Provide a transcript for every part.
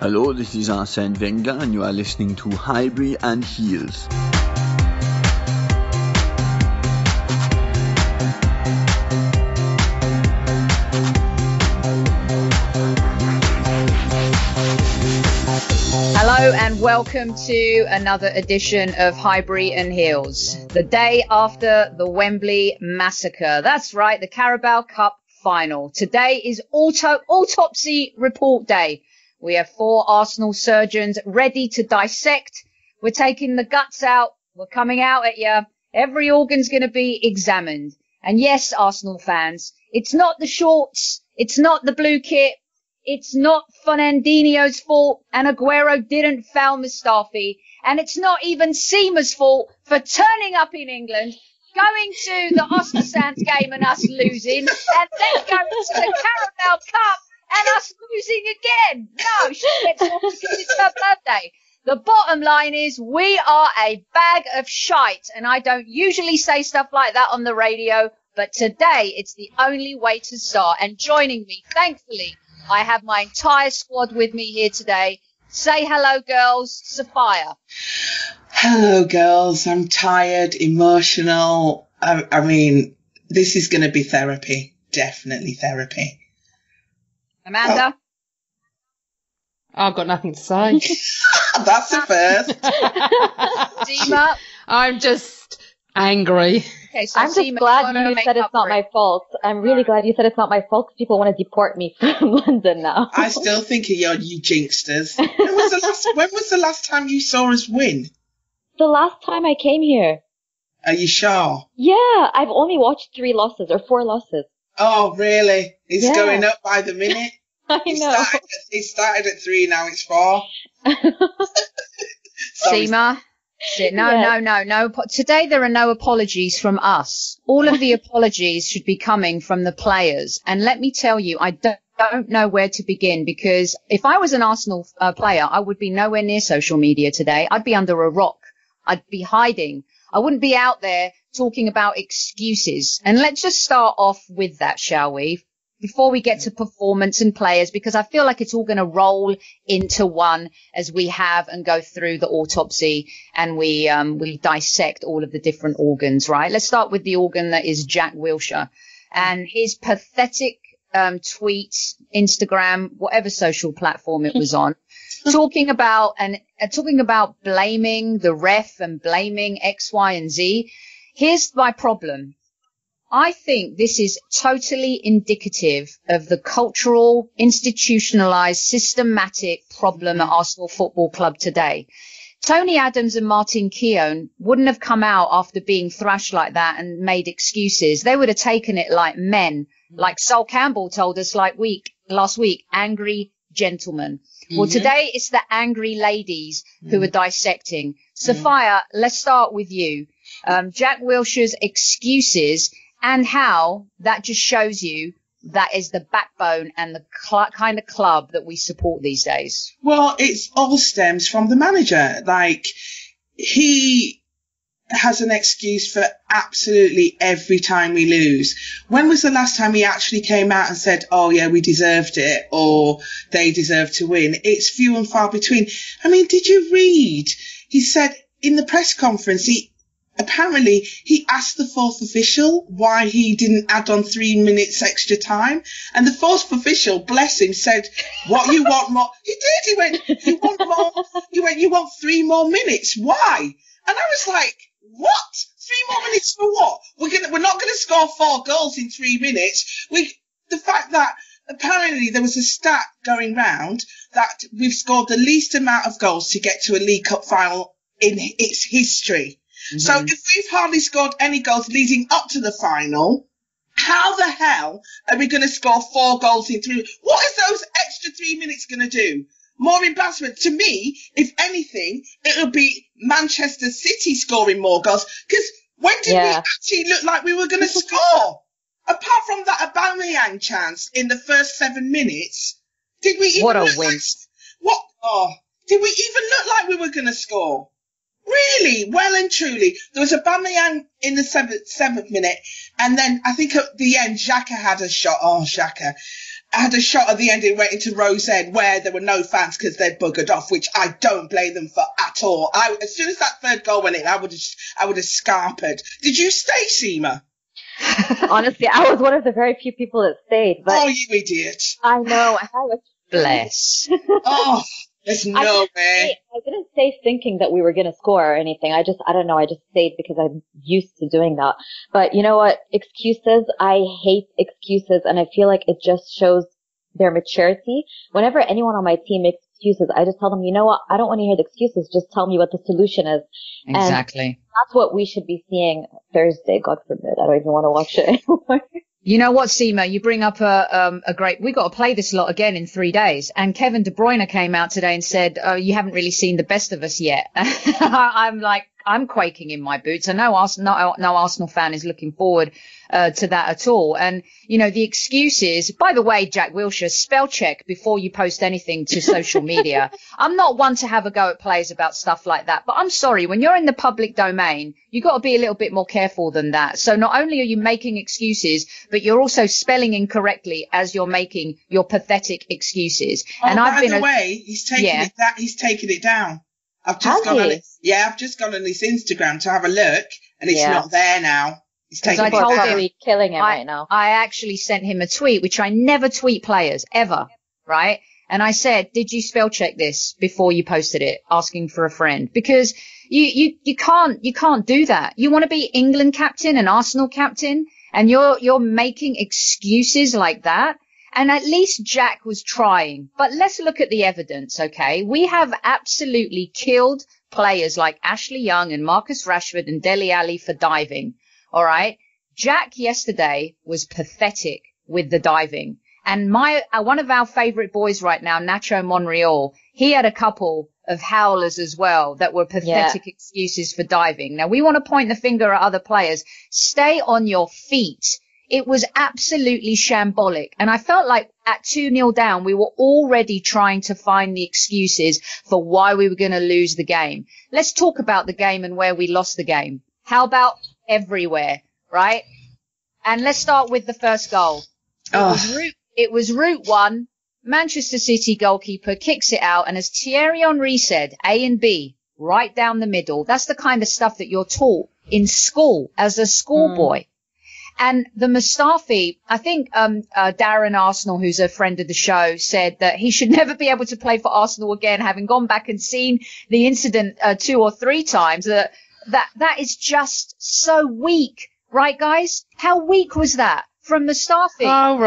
Hello, this is Arsene Wenger and you are listening to Highbury and Heels. Hello and welcome to another edition of Highbury and Heels, the day after the Wembley massacre. That's right, the Carabao Cup Final. Today is autopsy report day. We have 4 Arsenal surgeons ready to dissect. We're taking the guts out. We're coming out at you. Every organ's going to be examined. And yes, Arsenal fans, it's not the shorts. It's not the blue kit. It's not Fernandinho's fault and Aguero didn't foul Mustafi. And it's not even Sima's fault for turning up in England, going to the Oscar Sands game and us losing, and then going to the Carabao Cup and us losing again. No, she gets off because it's her birthday. The bottom line is we are a bag of shite. And I don't usually say stuff like that on the radio, but today it's the only way to start. And joining me, thankfully, I have my entire squad with me here today. Say hello, girls. Sophia. Hello, girls. I'm tired, emotional. I mean, this is going to be therapy. Definitely therapy. Amanda? I've got nothing to say. That's the first. Sima? I'm just angry. Okay, so I'm just Sima, glad you said it's not my fault. I'm really glad you said it's not my fault because people want to deport me from London now. I still think of you jinxters. When was the last time you saw us win? The last time I came here. Are you sure? Yeah, I've only watched 3 losses or 4 losses. Oh, really? It's going up by the minute. I know. It started at 3, now it's 4. Sima? No. Today there are no apologies from us. All of the apologies should be coming from the players. And let me tell you, I don't know where to begin, because if I was an Arsenal player, I would be nowhere near social media today. I'd be under a rock. I'd be hiding. I wouldn't be out there talking about excuses. And let's just start off with that, shall we? Before we get to performance and players, because I feel like it's all going to roll into one as we have and go through the autopsy and we dissect all of the different organs, right? Let's start with the organ that is Jack Wilshere and his pathetic tweet, Instagram, whatever social platform it was on, talking about blaming the ref and blaming X, Y, and Z. Here's my problem. I think this is totally indicative of the cultural, institutionalized, systematic problem at Arsenal Football Club today. Tony Adams and Martin Keown wouldn't have come out after being thrashed like that and made excuses. They would have taken it like men, like Sol Campbell told us last week, angry gentlemen. Mm-hmm. Well, today it's the angry ladies who are dissecting. Sophia, let's start with you. Jack Wilshere's excuses and how that just shows you that is the backbone and the kind of club that we support these days. Well, it's all stems from the manager. Like, he has an excuse for absolutely every time we lose. When was the last time he actually came out and said, oh, yeah, we deserved it, or they deserve to win? It's few and far between. I mean, did you read? He said in the press conference, apparently he asked the 4th official why he didn't add on 3 minutes extra time. And the 4th official, bless him, said, what, you want more? He did. He went, you want more? He went, you want 3 more minutes? Why? And I was like, what? 3 more minutes for what? We're not going to score 4 goals in 3 minutes. The fact that apparently there was a stat going round that we've scored the least amount of goals to get to a League Cup final in its history. Mm-hmm. So if we've hardly scored any goals leading up to the final, how the hell are we going to score 4 goals in 3 minutes? What is those extra 3 minutes going to do? More embarrassment. To me, if anything, it'll be Manchester City scoring more goals. Because when did we actually look like we were going to score? Apart from that Aubameyang chance in the first 7 minutes, did we even did we even look like we were going to score? Really, well and truly. There was Aubameyang in the seventh minute, and then I think at the end, Xhaka had a shot. Oh, Xhaka. had a shot at the end. It went into Rose End where there were no fans because they'd buggered off, which I don't blame them for at all. As soon as that third goal went in, I would have scarpered. Did you stay, Sima? Honestly, I was one of the very few people that stayed. But Oh, you idiot! I know. I was Bless. Oh, there's no way. I didn't stay thinking that we were going to score or anything. I don't know. I just stayed because I'm used to doing that. But you know what? Excuses. I hate excuses, and I feel like it just shows their maturity. Whenever anyone on my team makes excuses, I just tell them, you know what? I don't want to hear the excuses. Just tell me what the solution is. Exactly. And that's what we should be seeing Thursday. God forbid. I don't even want to watch it anymore. You know what, Sima? You bring up a great. We got to play this lot again in 3 days. And Kevin De Bruyne came out today and said, "Oh, you haven't really seen the best of us yet." I'm like, I'm quaking in my boots. I know no Arsenal fan is looking forward to that at all. And you know, the excuses. By the way, Jack Wilshere, spell check before you post anything to social media. I'm not one to have a go at players about stuff like that, but I'm sorry, when you're in the public domain, you got to be a little bit more careful than that. So not only are you making excuses, but you're also spelling incorrectly as you're making your pathetic excuses. Oh, and by the way, he's taking he's taken it down. I've just gone on his Instagram to have a look, and it's not there now. He's taken it down. Probably killing him right now. I actually sent him a tweet, which I never tweet players ever, right? And I said, did you spell check this before you posted it, asking for a friend? Because you can't do that. You want to be England captain and Arsenal captain, and you're making excuses like that. And at least Jack was trying. But let's look at the evidence, okay? We have absolutely killed players like Ashley Young and Marcus Rashford and Dele Alli for diving, all right? Jack yesterday was pathetic with the diving. And one of our favourite boys right now, Nacho Monreal, he had a couple of howlers as well that were pathetic excuses for diving. Now, we want to point the finger at other players. Stay on your feet. It was absolutely shambolic. And I felt like at 2-0 down, we were already trying to find the excuses for why we were going to lose the game. Let's talk about the game and where we lost the game. How about everywhere, right? And let's start with the first goal. It was route one. Manchester City goalkeeper kicks it out. And as Thierry Henry said, A and B, right down the middle. That's the kind of stuff that you're taught in school as a schoolboy. And the Mustafi, I think Darren Arsenal, who's a friend of the show, said that he should never be able to play for Arsenal again, having gone back and seen the incident 2 or 3 times. That is just so weak, right, guys? How weak was that from Mustafi? Oh,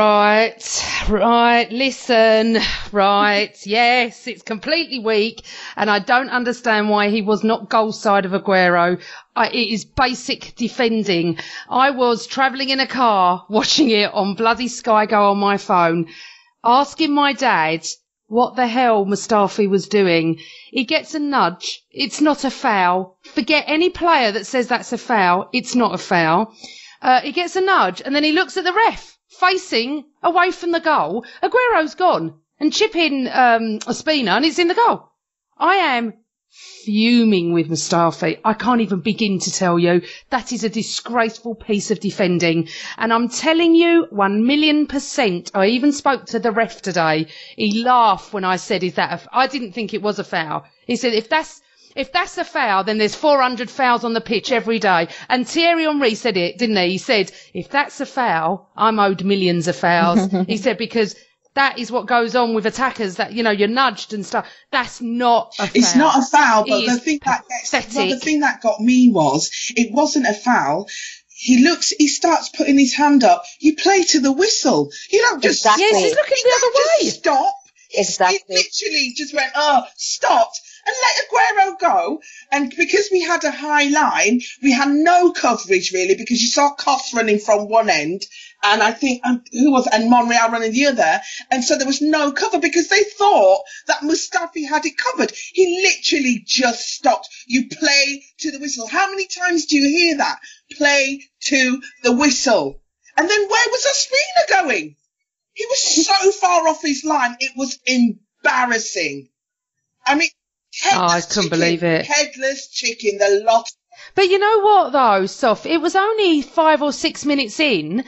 right, listen, right, yes, it's completely weak, and I don't understand why he was not goal side of Aguero. It is basic defending. I was travelling in a car, watching it on bloody Sky Go on my phone, asking my dad what the hell Mustafi was doing. He gets a nudge. It's not a foul. Forget any player that says that's a foul. It's not a foul. He gets a nudge, and then he looks at the ref, facing away from the goal. Aguero's gone, and chip in Ospina, and it's in the goal. I am fuming with Mustafi. I can't even begin to tell you. That is a disgraceful piece of defending. And I'm telling you, 1,000,000%. I even spoke to the ref today. He laughed when I said, I didn't think it was a foul. He said, if that's a foul, then there's 400 fouls on the pitch every day. And Thierry Henry said it, didn't he? He said, if that's a foul, I'm owed millions of fouls. He said, because that is what goes on with attackers, that, you know, you're nudged and stuff. That's not a foul. It's not a foul, but the thing that got me was, it wasn't a foul. He starts putting his hand up. You play to the whistle. You don't just Exactly. Yes, he's looking the other way. Stop. Exactly. He literally just went, stopped. And let Aguero go. And because we had a high line, we had no coverage really, because you saw Koss running from one end, and I think and Monreal running the other. And so there was no cover because they thought that Mustafi had it covered. He literally just stopped. You play to the whistle. How many times do you hear that? Play to the whistle. And then where was Ospina going? He was so far off his line. It was embarrassing. I mean, I couldn't believe it. Headless chicken, the lot. But you know what, though, Soph? It was only 5 or 6 minutes in.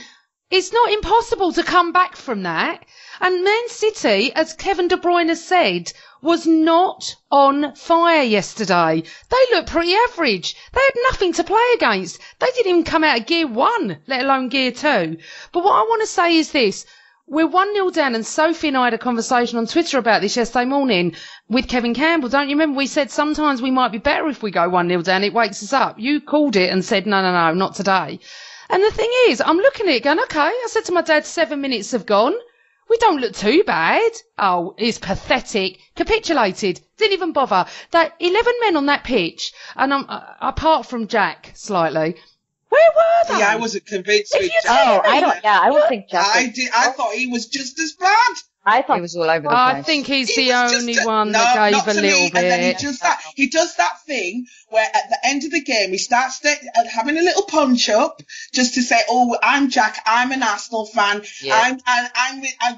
It's not impossible to come back from that. And Man City, as Kevin De Bruyne said, was not on fire yesterday. They looked pretty average. They had nothing to play against. They didn't even come out of gear 1, let alone gear 2. But what I want to say is this. We're 1-0 down, and Sophie and I had a conversation on Twitter about this yesterday morning with Kevin Campbell. Don't you remember? We said sometimes we might be better if we go 1-0 down. It wakes us up. You called it and said, no, not today. And the thing is, I'm looking at it going, okay, I said to my dad, 7 minutes have gone. We don't look too bad. Oh, it's pathetic. Capitulated. Didn't even bother. That 11 men on that pitch, and apart from Jack slightly, where were they? Yeah, I wasn't convinced with Jack. I don't think Jack. I thought he was just as bad. I thought he was all over the place. I think he's the only one that gave a little bit. And then he does that thing where at the end of the game he starts having a little punch up just to say, "Oh, I'm Jack. I'm an Arsenal fan. Yeah.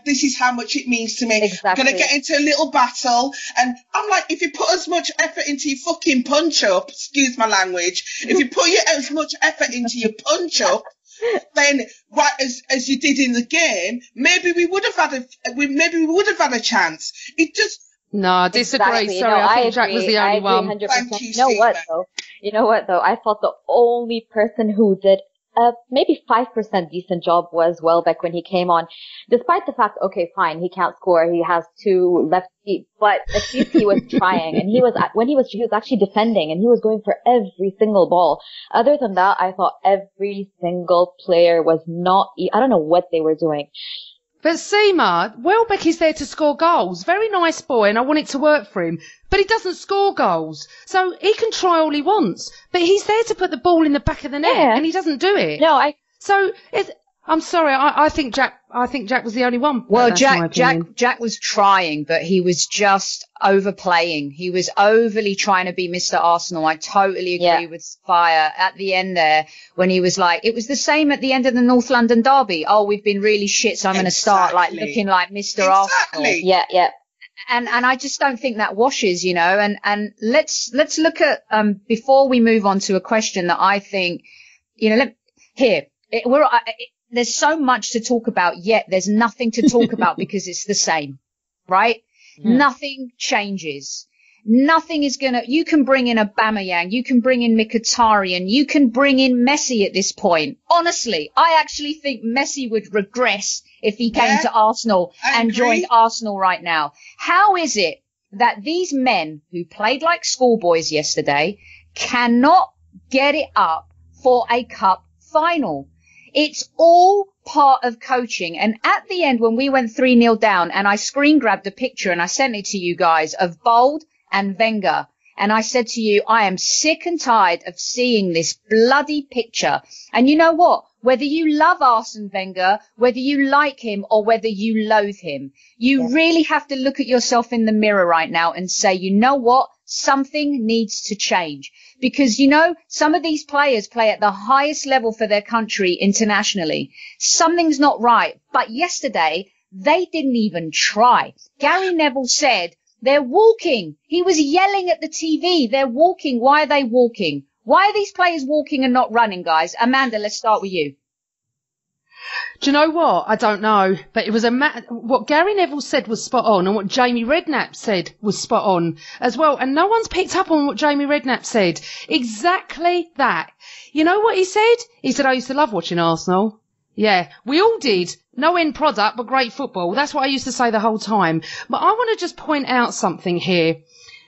This is how much it means to me. Exactly. I'm gonna get into a little battle." And I'm like, if you put as much effort into your fucking punch up, excuse my language, if you put as much effort into your punch up, then right as you did in the game, maybe we would have had a chance. It just I disagree. Exactly. Sorry, I think Jack was the only one. 100%. Thank you, You know what though? I thought the only person who did maybe 5% decent job was Welbeck when he came on, despite the fact, okay, fine, he can't score, he has 2 left feet, but at least he was trying, and he was actually defending, and he was going for every single ball. Other than that, I thought every single player was I don't know what they were doing. But Sima, Welbeck is there to score goals. Very nice boy, and I want it to work for him. But he doesn't score goals. So he can try all he wants. But he's there to put the ball in the back of the net, and he doesn't do it. I'm sorry, I think Jack was the only one. Well, Jack was trying, but he was just overplaying. He was overly trying to be Mr. Arsenal. I totally agree with Fire at the end there when he was like, it was the same at the end of the North London derby. Oh, we've been really shit, so I'm going to start like looking like Mr. Arsenal. Yeah. And I just don't think that washes, you know, and let's look at, before we move on to a question that I think, you know, there's so much to talk about, yet there's nothing to talk about because it's the same, right? Nothing changes. Nothing is you can bring in Aubameyang, you can bring in Mkhitaryan, you can bring in Messi at this point. Honestly, I actually think Messi would regress if he came to Arsenal and joined Arsenal right now. How is it that these men who played like schoolboys yesterday cannot get it up for a cup final? It's all part of coaching. And at the end, when we went 3-0 down, and I screen grabbed a picture and I sent it to you guys of Bold and Wenger. And I said to you, I am sick and tired of seeing this bloody picture. And you know what? Whether you love Arsene Wenger, whether you like him or whether you loathe him, you really have to look at yourself in the mirror right now and say, you know what? Something needs to change. Because, you know, some of these players play at the highest level for their country internationally. Something's not right. But yesterday, they didn't even try. Gary Neville said, they're walking. He was yelling at the TV. They're walking. Why are they walking? Why are these players walking and not running, guys? Amanda, let's start with you. Do you know what? I don't know. But it was what Gary Neville said was spot on, and what Jamie Redknapp said was spot on as well. And no one's picked up on what Jamie Redknapp said. Exactly that. You know what he said? He said, I used to love watching Arsenal. Yeah, we all did. No end product, but great football. That's what I used to say the whole time. But I want to just point out something here.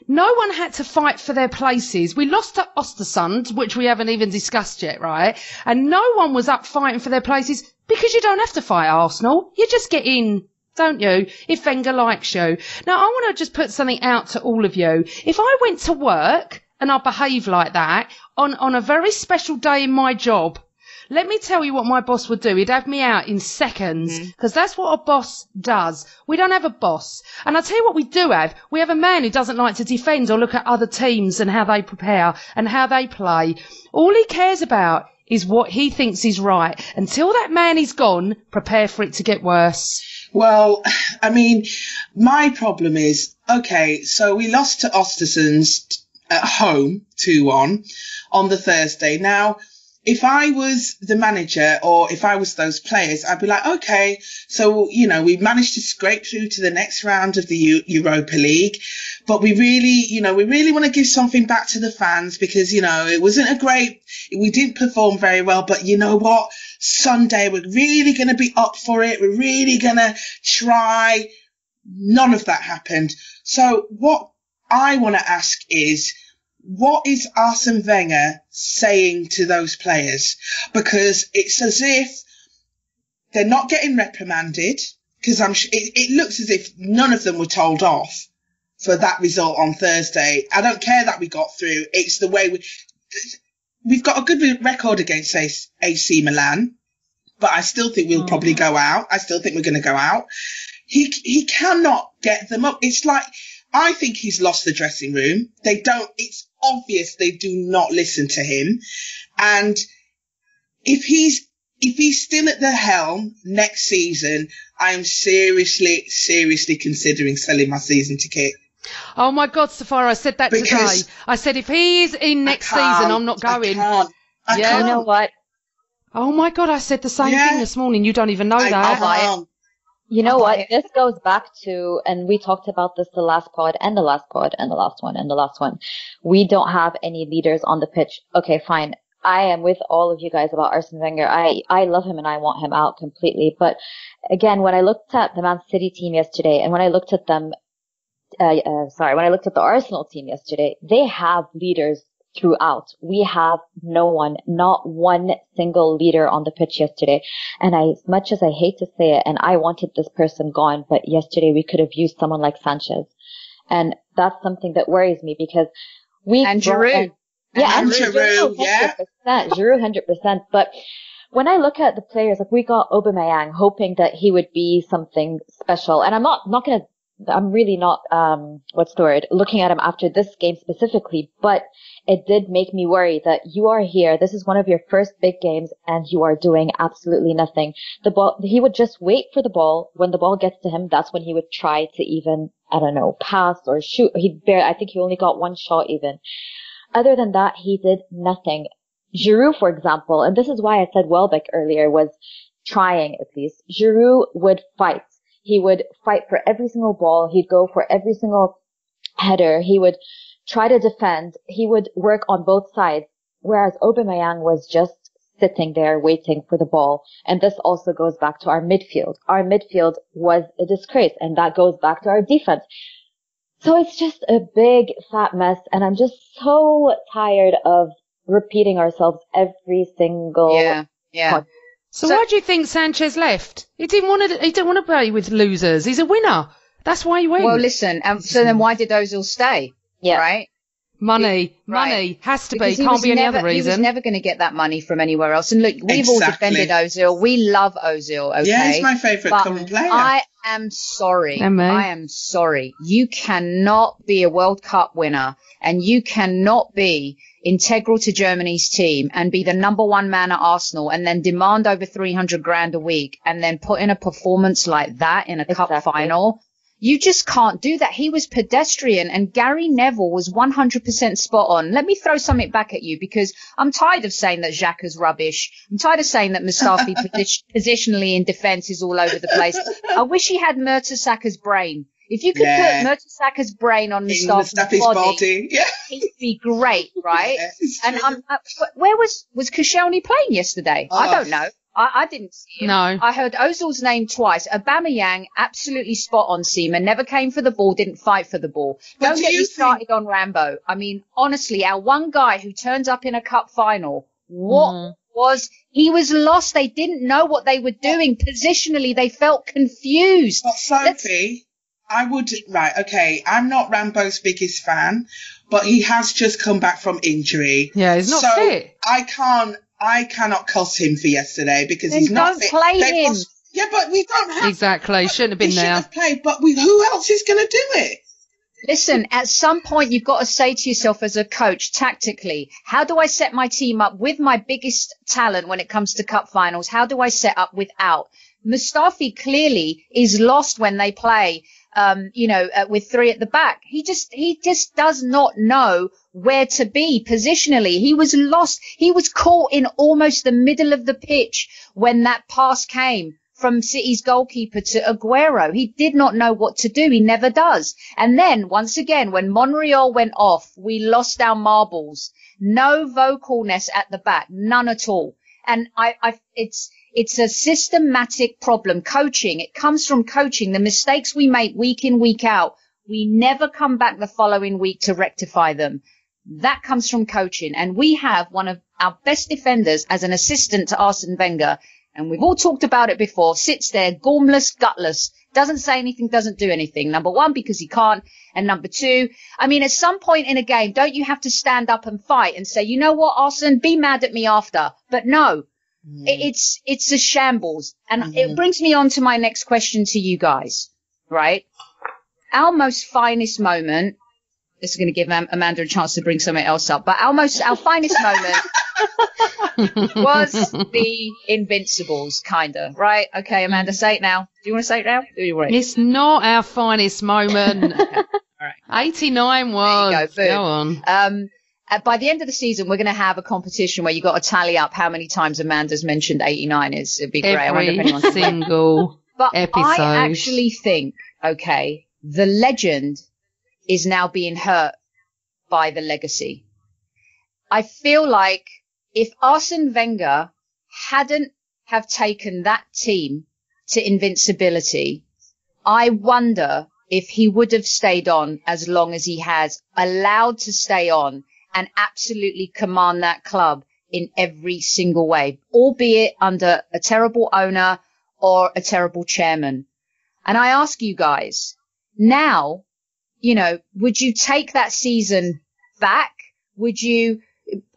No one had to fight for their places. We lost to Östersund, which we haven't even discussed yet, right? And no one was up fighting for their places because you don't have to fight Arsenal. You just get in, don't you, if Wenger likes you. Now, I want to just put something out to all of you. If I went to work and I behaved like that on a very special day in my job, let me tell you what my boss would do. He'd have me out in seconds because that's what a boss does. We don't have a boss. And I'll tell you what we do have. We have a man who doesn't like to defend or look at other teams and how they prepare and how they play. All he cares about is what he thinks is right. Until that man is gone, prepare for it to get worse. Well, I mean, my problem is, okay, so we lost to Östersund at home 2-1 on the Thursday. Now, if I was the manager or if I was those players, I'd be like, okay, so, you know, we managed to scrape through to the next round of the Europa League, but we really want to give something back to the fans because, you know, we didn't perform very well, but you know what? Sunday, we're really going to be up for it. We're really going to try. None of that happened. So what I want to ask is, what is Arsene Wenger saying to those players? Because it's as if they're not getting reprimanded, because it looks as if none of them were told off for that result on Thursday. I don't care that we got through. It's the way we've got a good record against AC Milan, but I still think we'll probably go out. I still think we're going to go out. He cannot get them up. It's like, I think he's lost the dressing room. It's obvious they do not listen to him. And if he's still at the helm next season, I am seriously considering selling my season ticket. Oh my God, Sophia, I said that today. I said, if he is in next season, I'm not going. I can't. You know what? Oh my God, I said the same thing this morning. You don't even know that. You know what? This goes back to, and we talked about this the last pod and the last pod and the last one and the last one. We don't have any leaders on the pitch. Okay, fine. I am with all of you guys about Arsene Wenger. I love him and I want him out completely. But again, when I looked at the Man City team yesterday and when I looked at when I looked at the Arsenal team yesterday, they have leaders throughout. We have no one, not one single leader on the pitch yesterday. And as much as I hate to say it, and I wanted this person gone, but yesterday we could have used someone like Sanchez. And that's something that worries me because Giroud. Giroud, 100%. Giroud, 100%. But when I look at the players, like we got Aubameyang hoping that he would be something special. And I'm really not, looking at him after this game specifically, but it did make me worry that you are here. This is one of your first big games and you are doing absolutely nothing. He would just wait for the ball. When the ball gets to him, that's when he would try to even, pass or shoot. I think he only got one shot even. Other than that, he did nothing. Giroud, for example, and this is why I said Welbeck earlier was trying at least. Giroud would fight. He would fight for every single ball. He'd go for every single header. He would try to defend. He would work on both sides, whereas Aubameyang was just sitting there waiting for the ball. And this also goes back to our midfield. Our midfield was a disgrace, and that goes back to our defense. So it's just a big fat mess, and I'm just so tired of repeating ourselves every single podcast. So why do you think Sanchez left? He didn't want to play with losers. He's a winner. That's why he went. Well, listen. So then why did Ozil stay? Yeah. Right. Money has to be. Can't be any other reason. He was never going to get that money from anywhere else. And look, we've all defended Ozil. We love Ozil. Okay. Yeah, he's my favourite current player. I am sorry. I am sorry. You cannot be a World Cup winner and you cannot be integral to Germany's team and be the number one man at Arsenal and then demand over 300 grand a week and then put in a performance like that in a cup final. You just can't do that. He was pedestrian and Gary Neville was 100% spot on. Let me throw something back at you because I'm tired of saying that Xhaka's rubbish. I'm tired of saying that Mustafi positionally in defence is all over the place. I wish he had Mertesack's brain. If you could put Mertesack's brain on Mustafi's body, he'd be great, right? Yes. And where was Koscielny playing yesterday? I don't know. I didn't see him. No. I heard Ozil's name twice. Aubameyang, absolutely spot on, Sima. Never came for the ball, didn't fight for the ball. Don't get me started on Rambo. I mean, honestly, our one guy who turns up in a cup final, he was lost. They didn't know what they were doing. Positionally, they felt confused. But Sophie, I'm not Rambo's biggest fan, but he has just come back from injury. Yeah, he's not fit. I cannot cuss him for yesterday because he's not fit. Don't play him. But we don't have. Exactly. Shouldn't have been there. Shouldn't have played, but who else is going to do it? Listen, at some point you've got to say to yourself as a coach, tactically, how do I set my team up with my biggest talent when it comes to cup finals? How do I set up without? Mustafi clearly is lost when they play with three at the back. He just does not know where to be positionally. He was lost. He was caught in almost the middle of the pitch when that pass came from City's goalkeeper to Aguero. He did not know what to do. He never does. And then once again, when Monreal went off, we lost our marbles. No vocalness at the back, none at all. And it's a systematic problem. Coaching. It comes from coaching. The mistakes we make week in, week out, we never come back the following week to rectify them. That comes from coaching. And we have one of our best defenders as an assistant to Arsene Wenger. And we've all talked about it before, sits there, gormless, gutless, doesn't say anything, doesn't do anything. Number one, because he can't. And number two, I mean, at some point in a game, don't you have to stand up and fight and say, you know what, Arsene, be mad at me after. But no, it's a shambles. And it brings me on to my next question to you guys, right? Our most finest moment, this is going to give Amanda a chance to bring something else up, but our finest moment was the Invincibles, kind of, right? Okay, Amanda, say it now. Do you want to say it now? Do you want it? It's not our finest moment. Okay. All right. 89 was. There you go on. By the end of the season, we're going to have a competition where you got to tally up how many times Amanda's mentioned 89 is. It'd be great. I wonder if anyone's single episode. I actually think, okay, the legend is now being hurt by the legacy. I feel like if Arsene Wenger hadn't have taken that team to invincibility, I wonder if he would have stayed on as long as he has, allowed to stay on and absolutely command that club in every single way, albeit under a terrible owner or a terrible chairman. And I ask you guys, now, would you take that season back?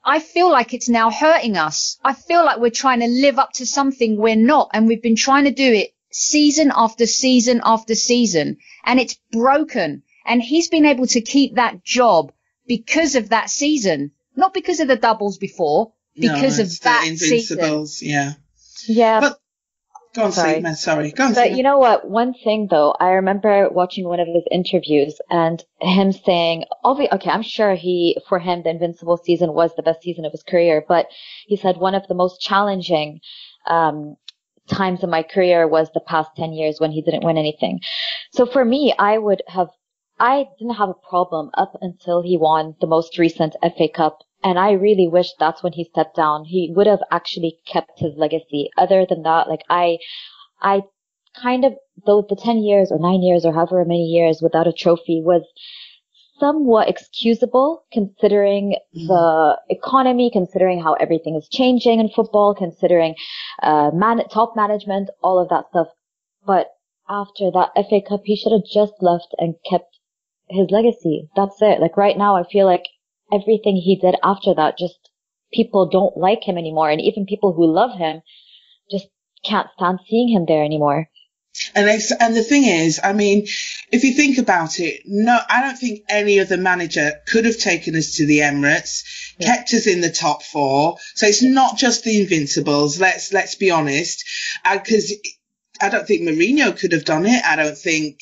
I feel like it's now hurting us. I feel like we're trying to live up to something we're not, and we've been trying to do it season after season after season, and it's broken. And he's been able to keep that job because of that season, not because of the doubles before, because of that Invincibles, season. Yeah. But go on, Sima. Sorry. Go on, But Sima. you know what? One thing though, I remember watching one of his interviews and him saying, okay, I'm sure for him, the Invincible season was the best season of his career, but he said one of the most challenging, times in my career was the past 10 years when he didn't win anything. So for me, I didn't have a problem up until he won the most recent FA Cup. And I really wish that's when he stepped down. He would have actually kept his legacy. Other than that, like I kind of, though the 10 years or 9 years or however many years without a trophy was somewhat excusable considering the economy, considering how everything is changing in football, considering top management, all of that stuff. But after that FA Cup, he should have just left and kept his legacy. That's it. Like right now, I feel like everything he did after that, just people don't like him anymore. And even people who love him just can't stand seeing him there anymore. And the thing is, I mean, if you think about it, no, I don't think any other manager could have taken us to the Emirates, kept us in the top four. So it's not just the Invincibles. Let's be honest, because I don't think Mourinho could have done it. I don't think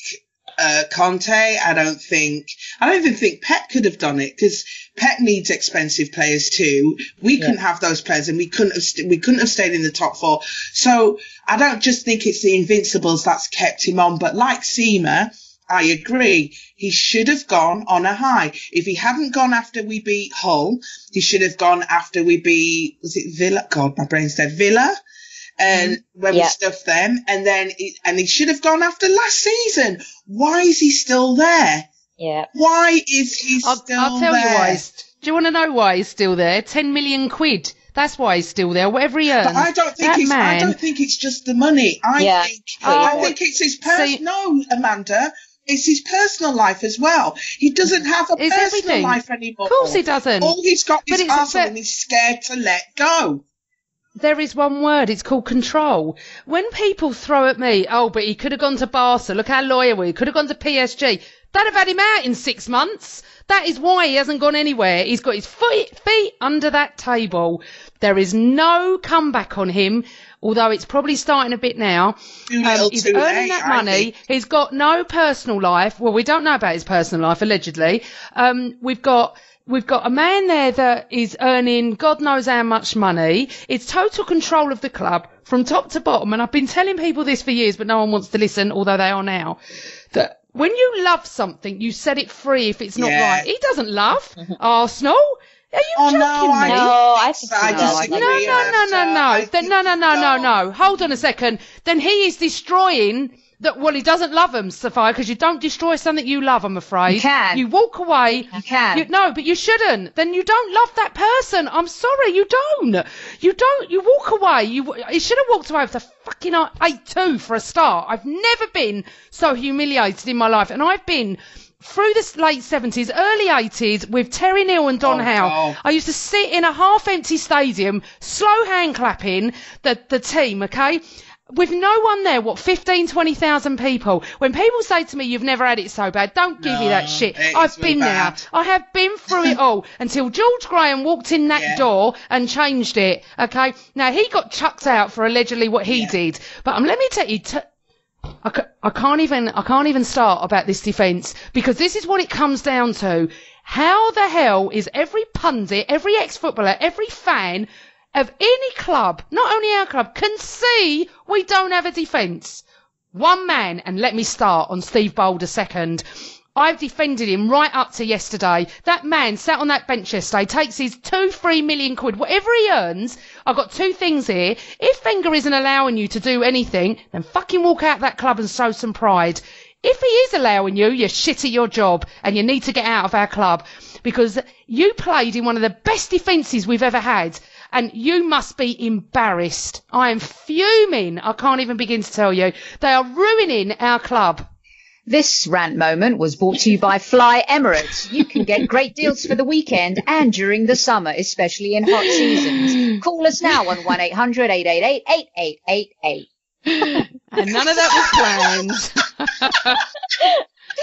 Conte. I don't even think Pep could have done it, because Pep needs expensive players too. We couldn't have those players, and we couldn't have stayed in the top four. So I don't just think it's the Invincibles that's kept him on, but like Sima, I agree. He should have gone on a high. If he hadn't gone after we beat Hull, he should have gone after we beat, was it Villa? God, my brain's dead. Villa. And when we stuffed them, and then he should have gone after last season. Why is he still there? Yeah. Why is he still there? I'll tell you why. Do you want to know why he's still there? 10 million quid. That's why he's still there. Whatever he earns. But I don't think it's just the money. I think it's his no, Amanda. It's his personal life as well. He doesn't have a personal life anymore. Of course he doesn't. All he's got is Arsenal, and he's scared to let go. There is one word, it's called control. When people throw at me, but he could have gone to Barca, look how loyal he could have gone to PSG. They'd have had him out in 6 months. That is why he hasn't gone anywhere. He's got his feet under that table. There is no comeback on him. although it's probably starting a bit now. He's earning that money. He's got no personal life. Well, we don't know about his personal life, allegedly. We've got a man there that is earning God knows how much money. It's total control of the club from top to bottom. And I've been telling people this for years, but no one wants to listen, although they are now. That when you love something, you set it free if it's not right. He doesn't love Arsenal. Are you joking me? No, I think No. Hold on a second. Then he is destroying that. Well, he doesn't love them, Sophia, because you don't destroy something you love, I'm afraid. You can. You walk away. You can. No, but you shouldn't. Then you don't love that person. I'm sorry, you don't. You don't. You walk away. He should have walked away with a fucking 8-2 for a start. I've never been so humiliated in my life. And I've been through the late 70s, early 80s with Terry Neal and Don Howe. I used to sit in a half-empty stadium, slow hand clapping the team, okay? With no one there, 15, 20,000 people. When people say to me, you've never had it so bad, don't give me that shit. I've been there. I have been through it all until George Graham walked in that door and changed it, okay? Now, he got chucked out for allegedly what he did. But let me tell you, I can't even start about this defence, because this is what it comes down to. How the hell is every pundit, every ex-footballer, every fan of any club, not only our club, can see we don't have a defence? One man, and let me start on Steve Boulder second. I've defended him right up to yesterday. That man sat on that bench yesterday, takes his 2-3 million quid, whatever he earns. I've got two things here. If Wenger isn't allowing you to do anything, then fucking walk out that club and show some pride. If he is allowing you, you're shit at your job and you need to get out of our club, because you played in one of the best defences we've ever had. And you must be embarrassed. I am fuming. I can't even begin to tell you. They are ruining our club. This rant moment was brought to you by Fly Emirates. You can get great deals for the weekend and during the summer, especially in hot seasons. Call us now on 1-800-888-8888. And none of that was planned.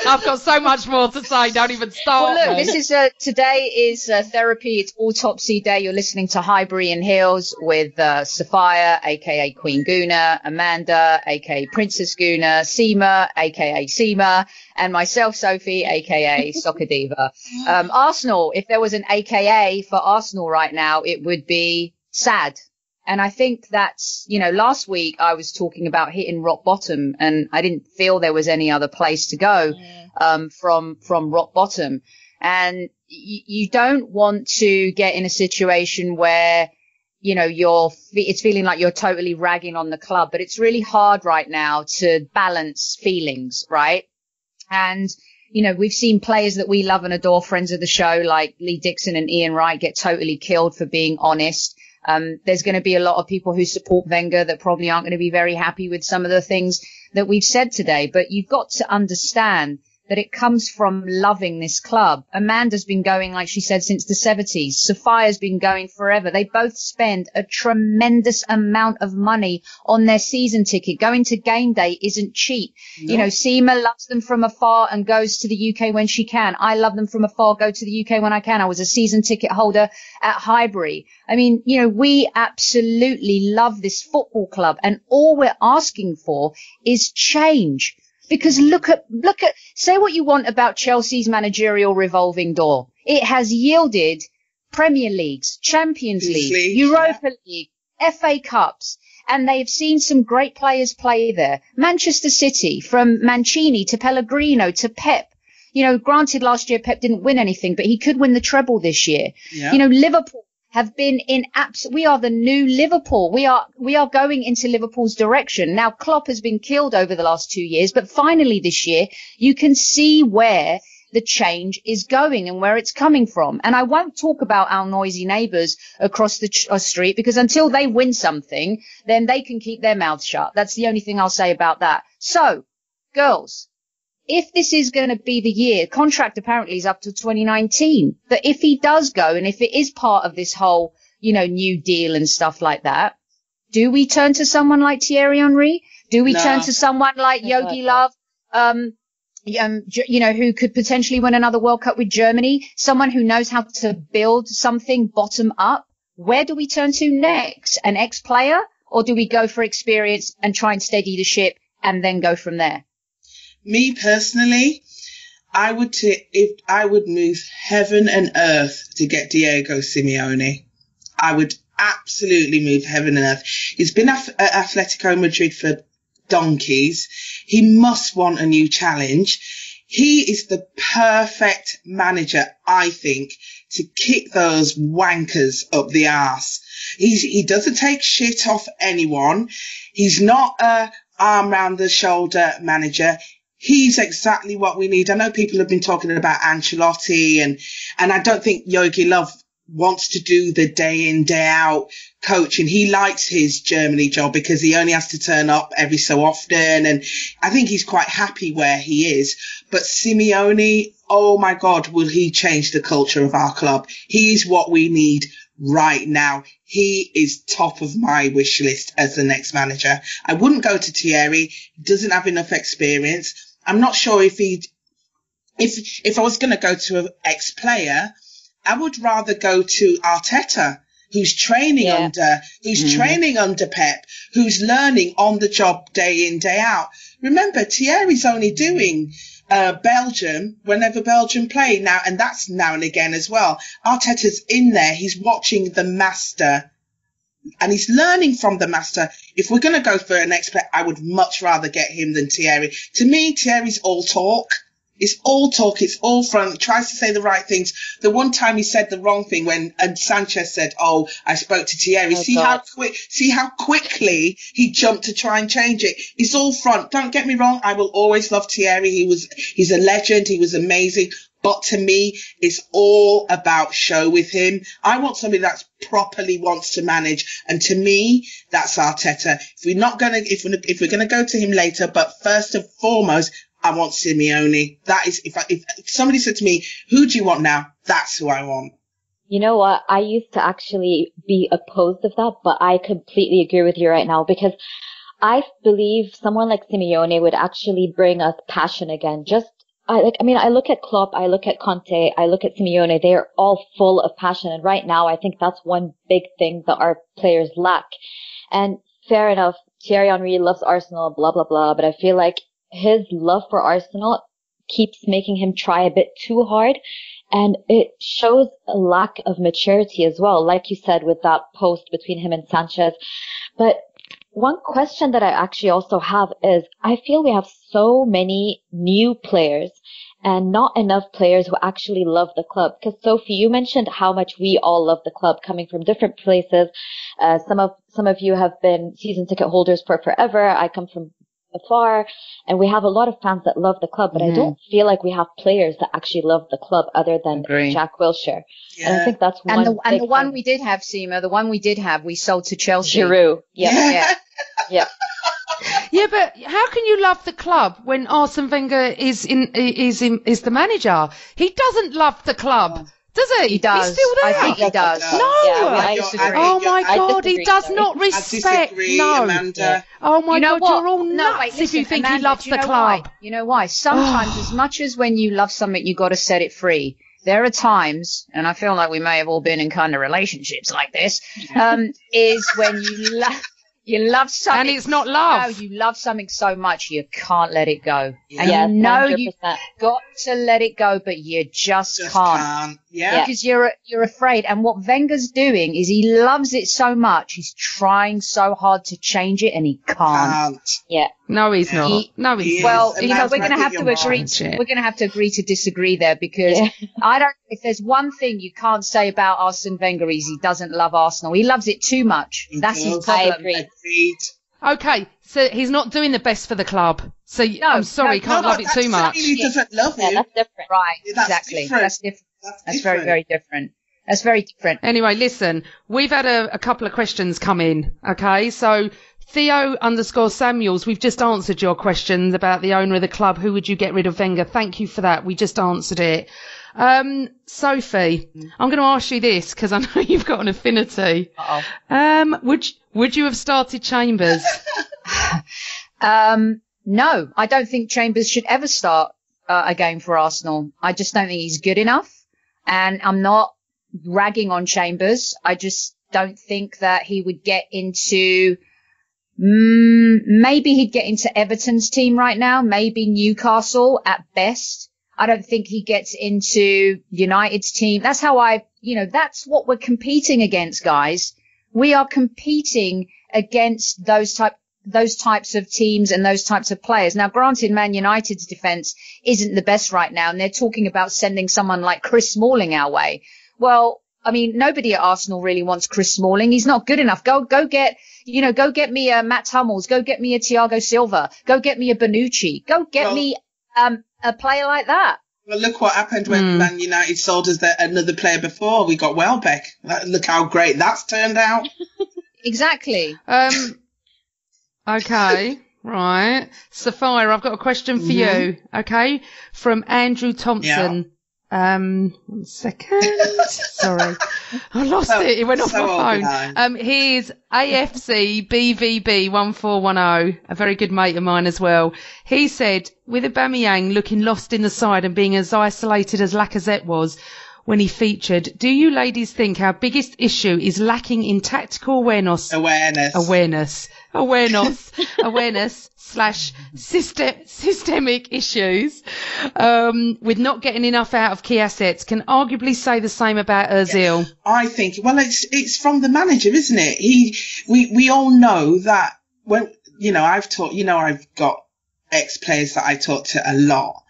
I've got so much more to say. Don't even start. Well, look, this is today is therapy. It's autopsy day. You're listening to Highbury Heels with Sophia, aka Queen Guna, Amanda, aka Princess Guna, Sima, aka Sima, and myself, Sophie, aka Soccer Diva. Arsenal. If there was an AKA for Arsenal right now, it would be sad. And I think that's, last week I was talking about hitting rock bottom, and I didn't feel there was any other place to go, from rock bottom. And you don't want to get in a situation where, it's feeling like you're totally ragging on the club, but it's really hard right now to balance feelings, right? And, we've seen players that we love and adore, friends of the show, like Lee Dixon and Ian Wright, get totally killed for being honest. There's going to be a lot of people who support Wenger that probably aren't going to be very happy with some of the things that we've said today. But you've got to understand that it comes from loving this club. Amanda's been going, like she said, since the 70s. Sophia's been going forever. They both spend a tremendous amount of money on their season ticket. Going to game day isn't cheap. No. Sima loves them from afar and goes to the UK when she can. I love them from afar, go to the UK when I can. I was a season ticket holder at Highbury. I mean, we absolutely love this football club, and all we're asking for is change. Because look at, say what you want about Chelsea's managerial revolving door. It has yielded Premier Leagues, Champions League, Europa League, FA Cups, and they've seen some great players play there. Manchester City, from Mancini to Pellegrino to Pep. Granted last year Pep didn't win anything, but he could win the treble this year. Yeah. Liverpool have been in we are the new Liverpool. We are going into Liverpool's direction. Now, Klopp has been killed over the last 2 years, but finally this year, you can see where the change is going and where it's coming from. And I won't talk about our noisy neighbours across the street, because until they win something, then they can keep their mouths shut. That's the only thing I'll say about that. So, girls, if this is going to be the year, contract apparently is up to 2019, that if he does go, and if it is part of this whole, new deal and stuff like that, do we turn to someone like Thierry Henry? Do we turn to someone like Yogi Love, who could potentially win another World Cup with Germany? Someone who knows how to build something bottom up? Where do we turn to next? An ex-player? or do we go for experience and try and steady the ship and then go from there? Me personally, I would move heaven and earth to get Diego Simeone. I would absolutely move heaven and earth. He's been at Atletico Madrid for donkeys. He must want a new challenge. He is the perfect manager, I think, to kick those wankers up the arse. He doesn't take shit off anyone. He's not a arm round the shoulder manager. He's exactly what we need. I know people have been talking about Ancelotti and I don't think Jogi Löw wants to do the day in, day out coaching. He likes his Germany job because he only has to turn up every so often. And I think he's quite happy where he is. But Simeone, oh my God, will he change the culture of our club? He is what we need right now. He is top of my wish list as the next manager. I wouldn't go to Thierry. He doesn't have enough experience. I'm not sure if I was going to go to an ex-player, I would rather go to Arteta, who's training under Pep, who's learning on the job day in, day out. Remember, Thierry's only doing Belgium whenever Belgium play now, and that's now and again as well. Arteta's in there. He's watching the master and he's learning from the master. If we're going to go for an expert, I would much rather get him than Thierry. To me, Thierry's all talk. It's all talk. It's all front. He tries to say the right things. The one time he said the wrong thing when Sanchez said, "Oh, I spoke to Thierry." See how quickly he jumped to try and change it. It's all front. Don't get me wrong. I will always love Thierry. He's a legend. He was amazing. But to me, it's all about show with him. I want somebody that properly wants to manage. And to me, that's Arteta. If we're gonna go to him later, but first and foremost, I want Simeone. That is, if somebody said to me, who do you want now? That's who I want. You know what? I used to actually be opposed of that, but I completely agree with you right now because I believe someone like Simeone would actually bring us passion again. I look at Klopp, I look at Conte, I look at Simeone. They are all full of passion. And right now, I think that's one big thing that our players lack. And fair enough, Thierry Henry loves Arsenal, blah, blah, blah. But I feel like his love for Arsenal keeps making him try a bit too hard. And it shows a lack of maturity as well, like you said, with that post between him and Sanchez. But one question that I actually also have is I feel we have so many new players and not enough players who actually love the club. Because Sophie, you mentioned how much we all love the club coming from different places. Some of you have been season ticket holders for forever. I come from afar, and we have a lot of fans that love the club, but I don't feel like we have players that actually love the club other than Jack Wilshere. Yeah. And I think that's one. And the one we did have, Sima, the one we did have, we sold to Chelsea. Giroud. Yeah. Yeah, but how can you love the club when Arsene Wenger is the manager? He doesn't love the club. Does he? He does. He's still there. I think he does. No. I disagree. Oh my God, he does not respect. No. Amanda. Oh my God, what? you're all nuts if you think Amanda, he loves the club. You know why? Sometimes, as much as when you love something, you got to set it free. There are times, and I feel like we may have all been in kind of relationships like this, is when you love something. And it's not love. No, you love something so much you can't let it go. Yeah. And you know 100%. you've got to let it go, but you just can't. Yeah. Because you're afraid. And what Wenger's doing is he loves it so much. He's trying so hard to change it and he can't. Yeah. No, he's not. No, he's well, is. you know, we're going to have to agree. We're going to have to agree to disagree there because if there's one thing you can't say about Arsene Wenger is he doesn't love Arsenal. He loves it too much. That's his problem. I agree. Okay, so he's not doing the best for the club. So I'm sorry, can't love it too much. He doesn't love him. Yeah, that's different. Right, That's exactly. different. That's different. That's very, very different. That's very different. Anyway, listen, we've had a couple of questions come in. Okay, so Theo_Samuels, we've just answered your questions about the owner of the club. Who would you get rid of Wenger? Thank you for that. We just answered it. Sophie, I'm going to ask you this because I know you've got an affinity. Would you have started Chambers? No, I don't think Chambers should ever start a game for Arsenal. I just don't think he's good enough. And I'm not ragging on Chambers. I just don't think that he would get into Maybe he'd get into Everton's team right now, maybe Newcastle at best. I don't think he gets into United's team. That's how that's what we're competing against, guys. We are competing against those types of teams and those types of players. Now, granted, Man United's defence isn't the best right now, and they're talking about sending someone like Chris Smalling our way. Well, I mean, nobody at Arsenal really wants Chris Smalling. He's not good enough. Go get me a Matt Hummels. Go get me a Thiago Silva. Go get me a Bonucci. Go get me a player like that. Well, look what happened when Man United sold us another player before. We got Welbeck. Look how great that's turned out. Exactly. Okay. Right. Sophia, I've got a question for you. Okay. From Andrew Thompson. Yeah. 1 second. Sorry. I lost it. It went off my phone. Here's AFC BVB 1410, a very good mate of mine as well. He said, with Aubameyang looking lost in the side and being as isolated as Lacazette was when he featured, do you ladies think our biggest issue is lacking in tactical awareness / systemic issues, with not getting enough out of key assets? Can arguably say the same about Ozil. I think, well, it's from the manager, isn't it? We all know that when, I've got ex-players that I talk to a lot.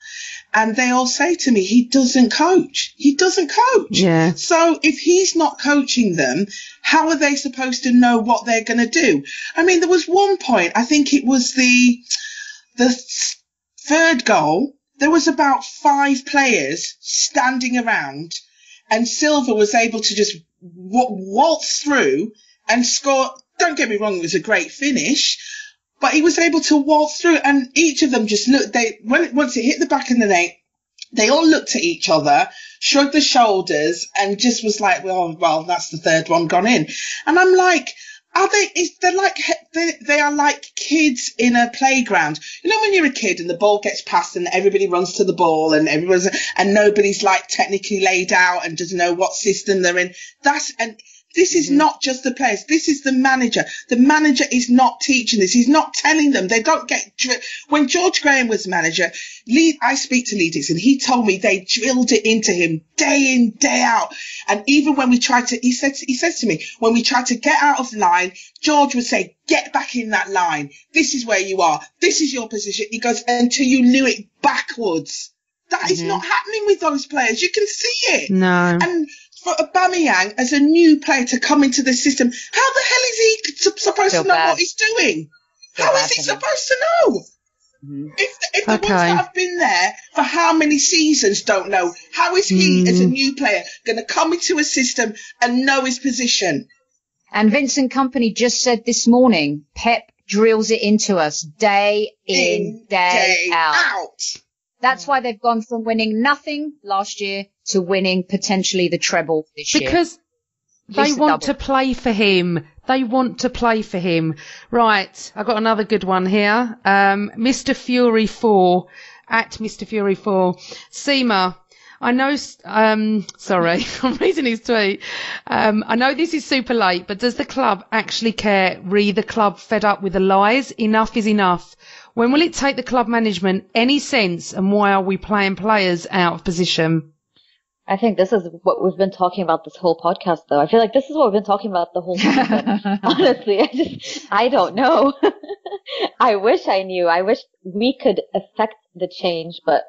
And they all say to me, he doesn't coach. Yeah. So if he's not coaching them, how are they supposed to know what they're going to do? I mean, there was one point, I think it was the third goal. There was about 5 players standing around, and Silva was able to just waltz through and score. Don't get me wrong, it was a great finish. But he was able to waltz through, and each of them just looked. Once it hit the back of the net, they all looked at each other, shrugged their shoulders, and just was like, "Well, that's the third one gone in." And I'm like, they are like kids in a playground. You know, when you're a kid and the ball gets passed and everybody runs to the ball and nobody's like technically laid out and doesn't know what system they're in. This is not just the players. This is the manager. The manager is not teaching this. He's not telling them. They don't get when George Graham was manager, I speak to Lee Dixon. He told me they drilled it into him day in, day out. And even when we tried to, he says to me, when we tried to get out of line, George would say, get back in that line. This is where you are. This is your position. He goes, until you knew it backwards. That is not happening with those players. You can see it. No. And for Aubameyang as a new player to come into the system, how the hell is he supposed to know what he's doing? How is he supposed to know? If the ones that have been there for how many seasons don't know, how is he as a new player going to come into a system and know his position? And Vincent Kompany just said this morning, Pep drills it into us day in, day out. That's why they've gone from winning nothing last year to winning potentially the treble this year. Because they want to play for him. They want to play for him. Right, I've got another good one here. Mr. Fury 4, at Mr. Fury 4. Sima, I know, sorry, I'm reading his tweet. I know this is super late, but does the club actually care? Re the club fed up with the lies? Enough is enough. When will it take the club management any sense, and why are we playing players out of position? I think this is what we've been talking about this whole podcast, though. I feel like this is what we've been talking about the whole season. Honestly, I don't know. I wish I knew. I wish we could affect the change, but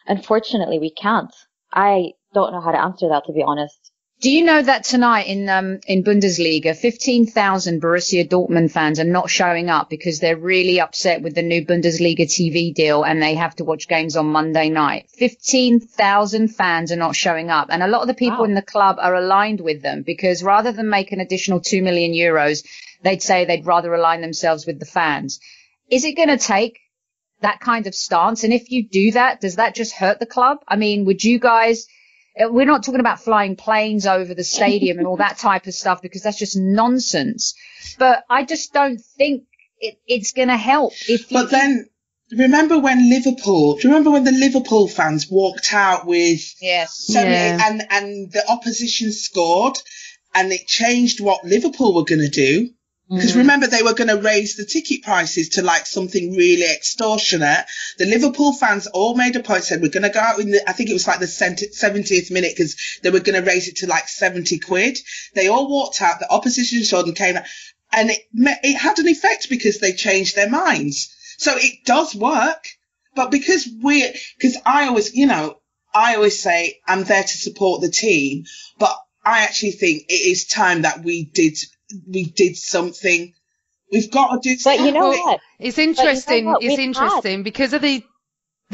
unfortunately we can't. I don't know how to answer that, to be honest. Do you know that tonight in Bundesliga, 15,000 Borussia Dortmund fans are not showing up because they're really upset with the new Bundesliga TV deal and they have to watch games on Monday night. 15,000 fans are not showing up. And a lot of the people in the club are aligned with them because rather than make an additional 2 million euros, they'd say they'd rather align themselves with the fans. Is it going to take that kind of stance? And if you do that, does that just hurt the club? I mean, would you guys... We're not talking about flying planes over the stadium and all that type of stuff because that's just nonsense. But I just don't think it's going to help. But then remember when the Liverpool fans walked out with 78 and the opposition scored and it changed what Liverpool were going to do? Because remember, they were going to raise the ticket prices to like something really extortionate. The Liverpool fans all made a point, said we're going to go out in I think it was like the 70th minute, because they were going to raise it to like 70 quid. They all walked out, the opposition showed and came out, and it had an effect because they changed their minds. So it does work. But because I always say I'm there to support the team, but I actually think it is time that we did something. We've got to do something. But you know what? It's interesting. It's interesting because of the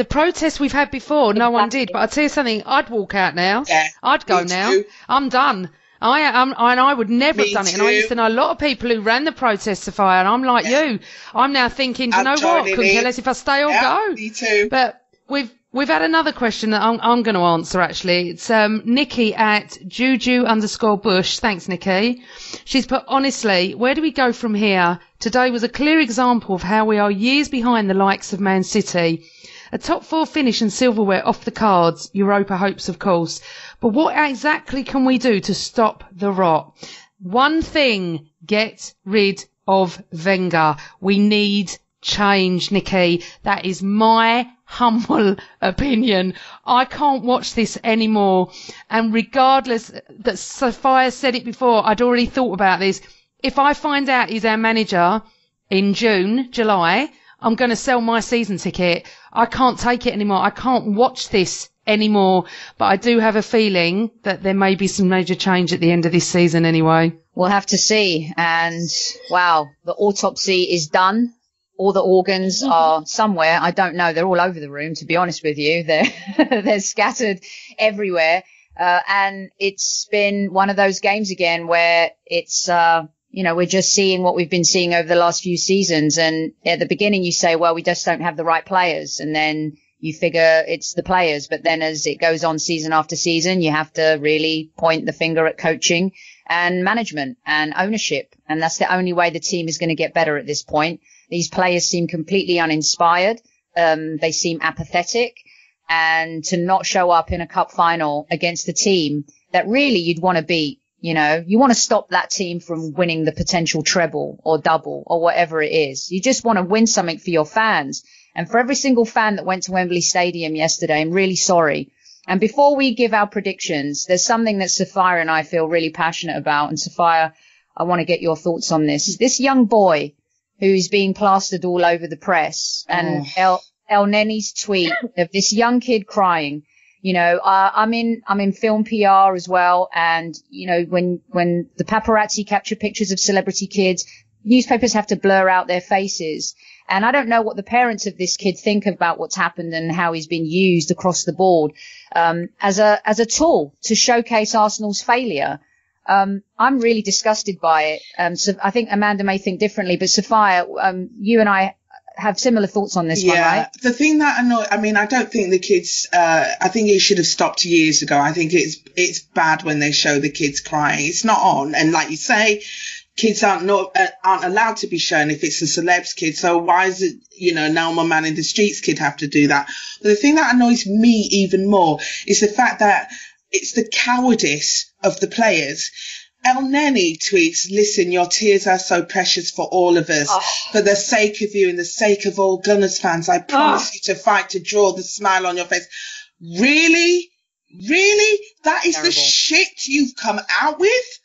protests we've had before. No one did. But I'll tell you something. I'd walk out now. Yeah, I'd go now. I'm done. I would never have done it. And I used to know a lot of people who ran the protests, Sophia, and I'm like you. I'm now thinking, do you know what? Couldn't care less if I stay or go. Me too. But we've had another question that I'm going to answer, actually. It's Nikki at Juju_Bush. Thanks, Nikki. She's put, honestly, where do we go from here? Today was a clear example of how we are years behind the likes of Man City. A top 4 finish and silverware off the cards. Europa hopes, of course. But what exactly can we do to stop the rot? One thing, get rid of Wenger. We need change, Nikki. That is my humble opinion. I can't watch this anymore. And regardless that Sophia said it before, I'd already thought about this. If I find out he's our manager in June, July, I'm going to sell my season ticket. I can't take it anymore. I can't watch this anymore. But I do have a feeling that there may be some major change at the end of this season anyway. We'll have to see. And wow, the autopsy is done. All the organs are somewhere. I don't know. They're all over the room, to be honest with you. They're scattered everywhere. And it's been one of those games again where it's, we're just seeing what we've been seeing over the last few seasons. And at the beginning, you say, well, we just don't have the right players. And then you figure it's the players. But then as it goes on season after season, you have to really point the finger at coaching and management and ownership. And that's the only way the team is going to get better at this point. These players seem completely uninspired. They seem apathetic. And to not show up in a cup final against a team that really you'd want to beat, you want to stop that team from winning the potential treble or double or whatever it is. You just want to win something for your fans. And for every single fan that went to Wembley Stadium yesterday, I'm really sorry. And before we give our predictions, there's something that Sophia and I feel really passionate about. And Sophia, I want to get your thoughts on this. This young boy who's being plastered all over the press, and El Neni's tweet of this young kid crying. I'm in film PR as well. And, when the paparazzi capture pictures of celebrity kids, newspapers have to blur out their faces. And I don't know what the parents of this kid think about what's happened and how he's been used across the board, as a tool to showcase Arsenal's failure. I'm really disgusted by it. So I think Amanda may think differently, but Sophia, you and I have similar thoughts on this one, right? The thing that I don't think the kids, I think it should have stopped years ago. I think it's bad when they show the kids crying. It's not on. And like you say, kids aren't allowed to be shown if it's a celeb's kid. So why is it, now my man in the streets kid have to do that? But the thing that annoys me even more is the fact that it's the cowardice of the players. El Neni tweets, listen, your tears are so precious for all of us. For the sake of you and the sake of all Gunners fans, I promise you to fight to draw the smile on your face. Really? Really? That is terrible. The shit you've come out with?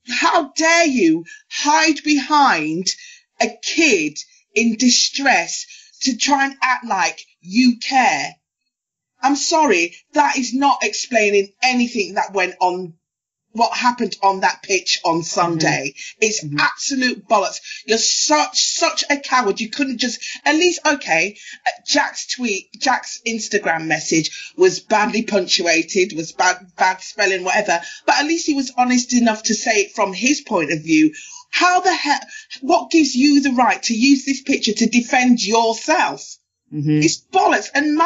How dare you hide behind a kid in distress to try and act like you care? I'm sorry, that is not explaining anything that went on, what happened on that pitch on Sunday. It's absolute bollocks. You're such a coward. You couldn't just, at least, okay, Jack's Instagram message was badly punctuated, was bad spelling, whatever, but at least he was honest enough to say it from his point of view. How the hell, what gives you the right to use this picture to defend yourself? It's bollocks. And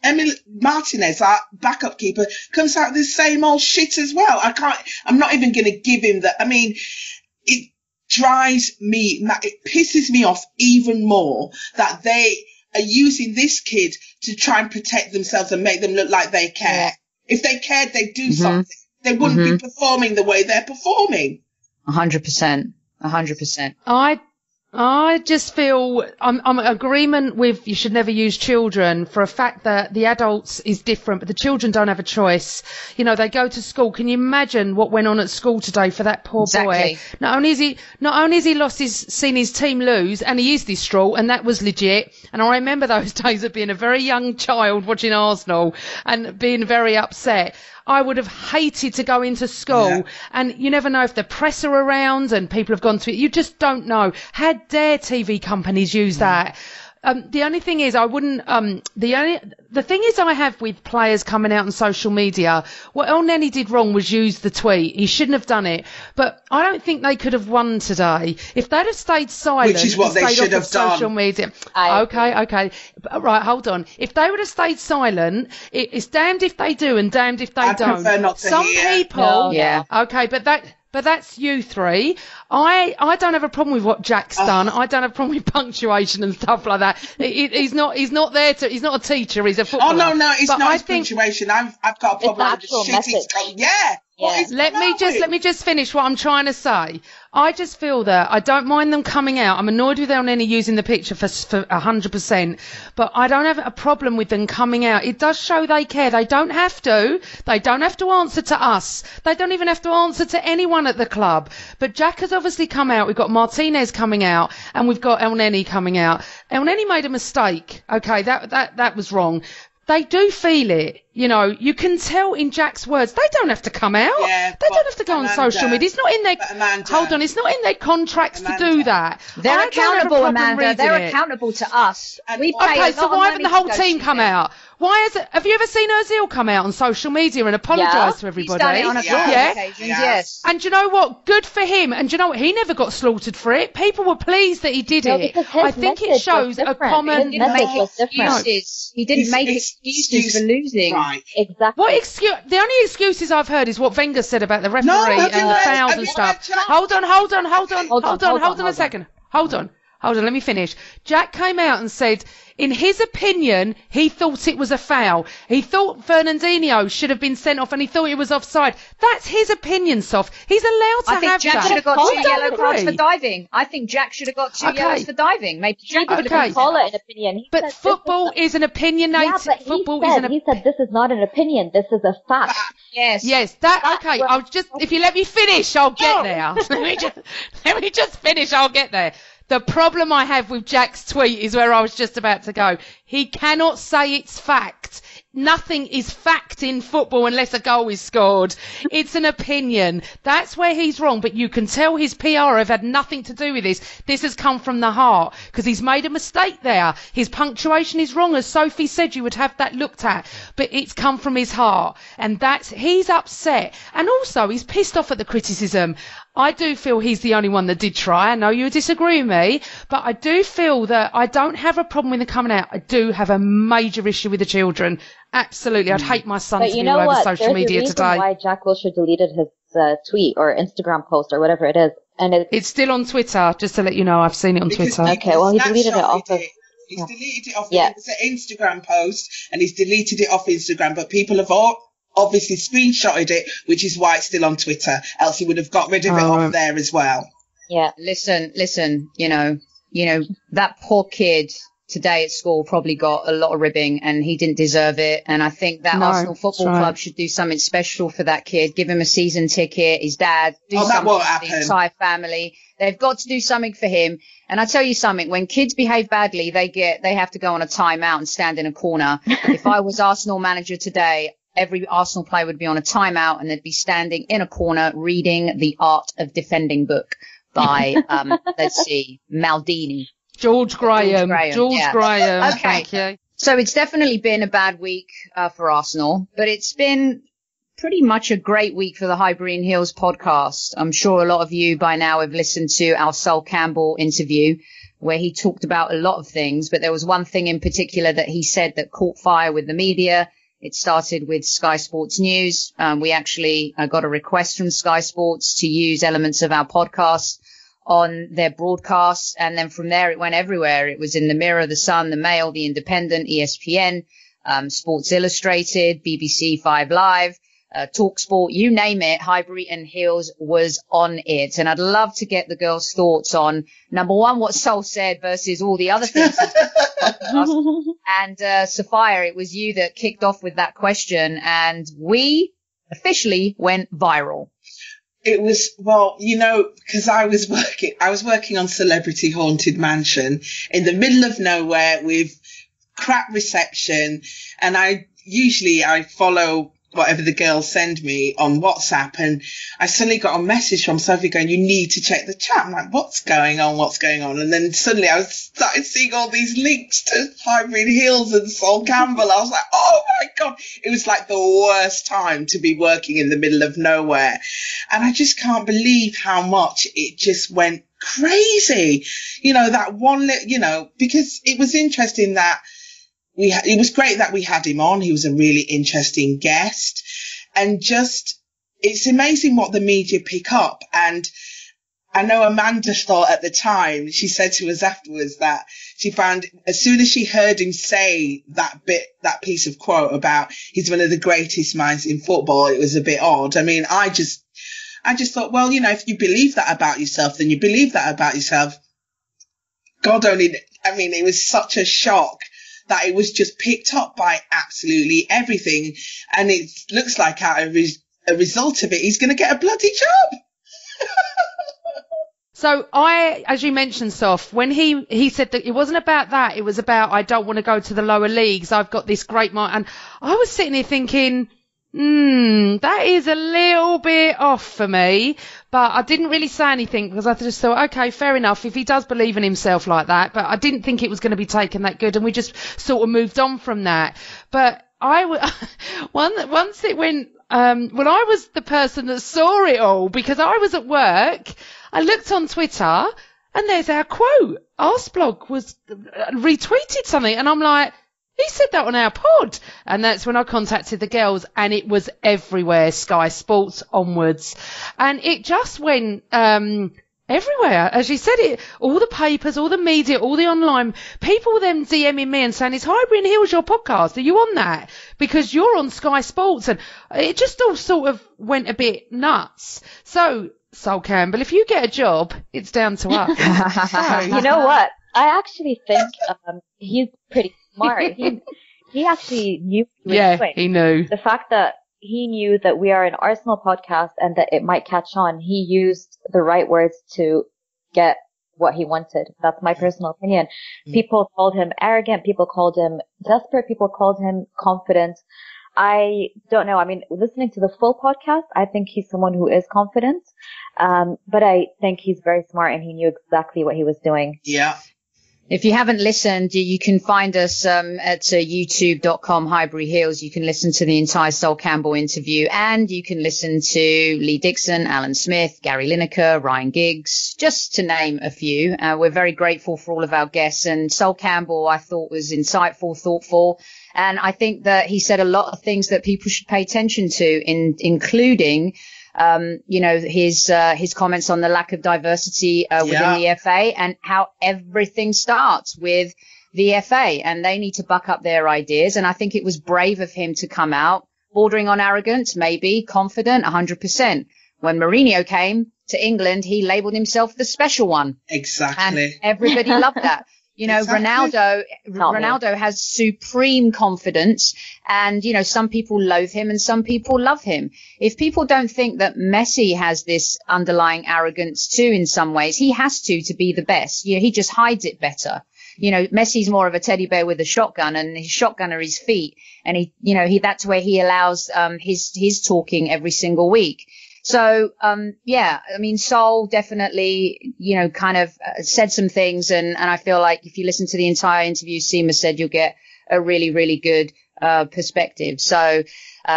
Emil Martinez, our backup keeper, comes out with the same old shit as well. I'm not even going to give him that. I mean, it pisses me off even more that they are using this kid to try and protect themselves and make them look like they care. Yeah. If they cared, they'd do something. They wouldn't be performing the way they're performing. 100%. 100%. I just feel I'm in agreement with you should never use children for a fact that the adults is different, but the children don't have a choice. You know, they go to school. Can you imagine what went on at school today for that poor boy? Not only has he seen his team lose, and he is distraught, and that was legit. And I remember those days of being a very young child watching Arsenal and being very upset. I would have hated to go into school, and you never know if the press are around and people have gone to it. You just don't know. How dare TV companies use that? The only thing is, I wouldn't. The thing is, I have with players coming out on social media. What El Neni did wrong was use the tweet. He shouldn't have done it. But I don't think they could have won today if they'd have stayed silent. Which is what they should have done. Social media. Okay. Right, hold on. If they would have stayed silent, it's damned if they do and damned if they don't. Prefer not to hear. People. No. Okay, but that's you three. I don't have a problem with what Jack's done. I don't have a problem with punctuation and stuff like that. He's not there to. He's not a teacher. He's a footballer. Oh no, it's not punctuation. I've got a problem with the shit. Yeah. Let me just finish what I'm trying to say. I just feel that I don't mind them coming out. I'm annoyed with El Neni using the picture for 100%, but I don't have a problem with them coming out. It does show they care. They don't have to. They don't have to answer to us. They don't even have to answer to anyone at the club. But Jack has obviously come out. We've got Martinez coming out, and we've got El Neni coming out. El Neni made a mistake. Okay, that was wrong. They do feel it. You know, you can tell in Jack's words. They don't have to come out. Yeah, they don't have to go on social media. It's not in their hold on. It's not in their contracts to do that. They're accountable, Amanda. They're accountable to us. Okay, so why haven't the whole team come out? Why is it? Have you ever seen Ozil come out on social media and apologise to everybody? He's done it on a few occasions, yes. And do you know what? Good for him. And do you know what? He never got slaughtered for it. People were pleased that he did it. I think it shows a common. He didn't make excuses for losing. Right. Exactly. What excuse? The only excuses I've heard is what Wenger said about the referee and the fouls and stuff. Hold on a second. Hold on. Let me finish. Jack came out and said, in his opinion, he thought it was a foul. He thought Fernandinho should have been sent off, and he thought it was offside. That's his opinion, Soph. He's allowed to have that. I think Jack should have got 2 yellow cards for diving. I think Jack should have got 2 yellows for diving. Maybe Jack would have call it an opinion. But football is an opinionated. He said this is not an opinion. This is a fact. Yes. Okay. I'll just, if you let me finish, I'll get there. Let me just finish. I'll get there. The problem I have with Jack's tweet is where I was just about to go. He cannot say it's fact. Nothing is fact in football unless a goal is scored. It's an opinion. That's where he's wrong. But you can tell his PR have had nothing to do with this. This has come from the heart because he's made a mistake there. His punctuation is wrong. As Sophie said, you would have that looked at. But it's come from his heart. And he's upset. And also, he's pissed off at the criticism. I do feel he's the only one that did try. I know you disagree with me, but I do feel that I don't have a problem with them coming out. I do have a major issue with the children. Absolutely. I'd hate my son to be all over social media today. There's a reason why Jack Wilshere deleted his tweet or Instagram post or whatever it is. And it's still on Twitter, just to let you know. I've seen it on Twitter. Okay, well, he deleted it off of... He's deleted it off. It's an Instagram post, and he's deleted it off Instagram, but people have obviously screenshotted it, which is why it's still on Twitter. Else he would have got rid of it off there as well. Yeah. Listen, you know, that poor kid today at school probably got a lot of ribbing and he didn't deserve it. And I think that Arsenal Football Club should do something special for that kid. Give him a season ticket, his dad, do something for the entire family. They've got to do something for him. And I tell you something, when kids behave badly, they have to go on a timeout and stand in a corner. If I was Arsenal manager today, every Arsenal player would be on a timeout and they'd be standing in a corner reading The Art of Defending book by, let's see, Maldini. George Graham. Okay. Thank you. So it's definitely been a bad week for Arsenal, but it's been pretty much a great week for the Highbury Heels podcast. I'm sure a lot of you by now have listened to our Sol Campbell interview where he talked about a lot of things, but there was one thing in particular that he said that caught fire with the media. It started with Sky Sports News. We actually got a request from Sky Sports to use elements of our podcast on their broadcasts. And then from there, it went everywhere. It was in the Mirror, the Sun, the Mail, the Independent, ESPN, Sports Illustrated, BBC 5 Live. TalkSport, you name it, Highbury and Heels was on it. And I'd love to get the girls' thoughts on, number one, what Sol said versus all the other things. And Sophia, it was you that kicked off with that question, and we officially went viral. It was, well, because I was working on Celebrity Haunted Mansion in the middle of nowhere with crap reception, and I follow whatever the girls send me on WhatsApp, and I suddenly got a message from Sophie going, "You need to check the chat." I'm like, what's going on? And then suddenly I started seeing all these links to Highbury Heels and Sol Campbell. I was like, oh my God. It was like the worst time to be working in the middle of nowhere. And I just can't believe how much it just went crazy. That one, because it was interesting that it was great that we had him on. He was a really interesting guest, and it's amazing what the media pick up. And I know Amanda thought at the time, she said to us afterwards that she found as soon as she heard him say that piece of quote about he's one of the greatest minds in football, it was a bit odd. I mean, I just thought, well, if you believe that about yourself, then you believe that about yourself. It was such a shock that it was just picked up by absolutely everything. And it looks like out of a result of it, he's going to get a bloody job. So as you mentioned, Soph, when he said that it wasn't about that, it was about, I don't want to go to the lower leagues. I've got this great mind. And I was sitting here thinking, that is a little bit off for me, but I didn't really say anything because I just thought, okay, fair enough if he does believe in himself like that, but I didn't think it was going to be taken that good, and we just sort of moved on from that. But once it went, when I was the person that saw it all, because I was at work, I looked on Twitter and there's our quote. Arsblog was retweeted something, and I'm like, he said that on our pod. And that's when I contacted the girls, and it was everywhere, Sky Sports onwards. And it just went everywhere. As you said, it, all the papers, all the media, all the online, people were then DMing me and saying, is Highbury and Heels your podcast? Are you on that? Because you're on Sky Sports. And it just all sort of went a bit nuts. So, Sol Campbell, if you get a job, it's down to us. So, you know what? I actually think he's pretty smart. He actually knew what he was doing. He knew. The fact that he knew that we are an Arsenal podcast and that it might catch on, he used the right words to get what he wanted. That's my personal opinion. People called him arrogant. People called him desperate. People called him confident. I don't know. I mean, listening to the full podcast, I think he's someone who is confident. But I think he's very smart, and he knew exactly what he was doing. Yeah. If you haven't listened, you can find us at youtube.com Highbury Heels. You can listen to the entire Sol Campbell interview, and you can listen to Lee Dixon, Alan Smith, Gary Lineker, Ryan Giggs, just to name a few. We're very grateful for all of our guests, and Sol Campbell I thought was insightful, thoughtful, and I think that he said a lot of things that people should pay attention to, including his comments on the lack of diversity within the FA, and how everything starts with the FA, and they need to buck up their ideas. And I think it was brave of him to come out, bordering on arrogance, maybe confident, 100%. When Mourinho came to England, he labelled himself the special one. Exactly. And everybody loved that. Exactly. Ronaldo has supreme confidence, and, some people loathe him and some people love him. If people don't think that Messi has this underlying arrogance too, in some ways, he has to be the best. He just hides it better. Messi's more of a teddy bear with a shotgun, and his shotgun are his feet. And that's where he allows, his talking every single week. So, Sol definitely, kind of said some things, and I feel like if you listen to the entire interview, Sima said, you'll get a really, really good perspective. So,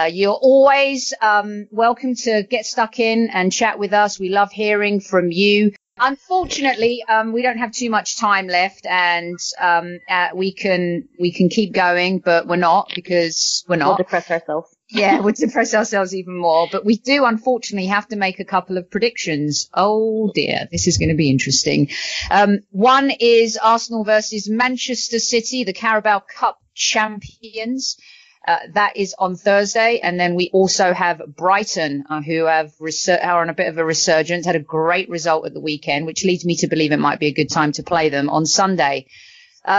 you're always welcome to get stuck in and chat with us. We love hearing from you. Unfortunately, we don't have too much time left, and we can keep going, but we're not, because we're not. We'll depress ourselves. Yeah, we'll depress ourselves even more. But we do, unfortunately, have to make a couple of predictions. Oh, dear. This is going to be interesting. One is Arsenal versus Manchester City, the Carabao Cup champions. That is on Thursday. And then we also have Brighton, who are on a bit of a resurgence, had a great result at the weekend, which leads me to believe it might be a good time to play them on Sunday.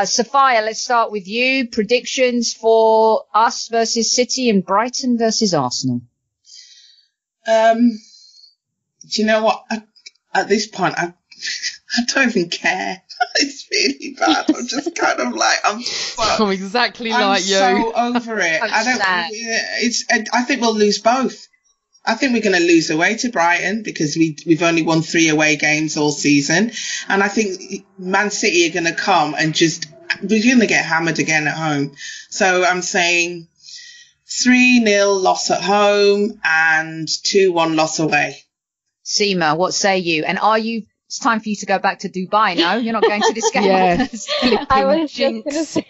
Sophia, let's start with you. Predictions for us versus City and Brighton versus Arsenal. Do you know what? At this point, I don't even care. It's really bad. I'm just kind of like, I'm exactly I'm like you. so over it. I think we'll lose both. I think we're going to lose away to Brighton because we've only won 3 away games all season. And I think Man City are going to come and we're going to get hammered again at home. So I'm saying 3-0 loss at home and 2-1 loss away. Sima, what say you? And it's time for you to go back to Dubai, no? You're not going to this game? Yes. I was just going to say,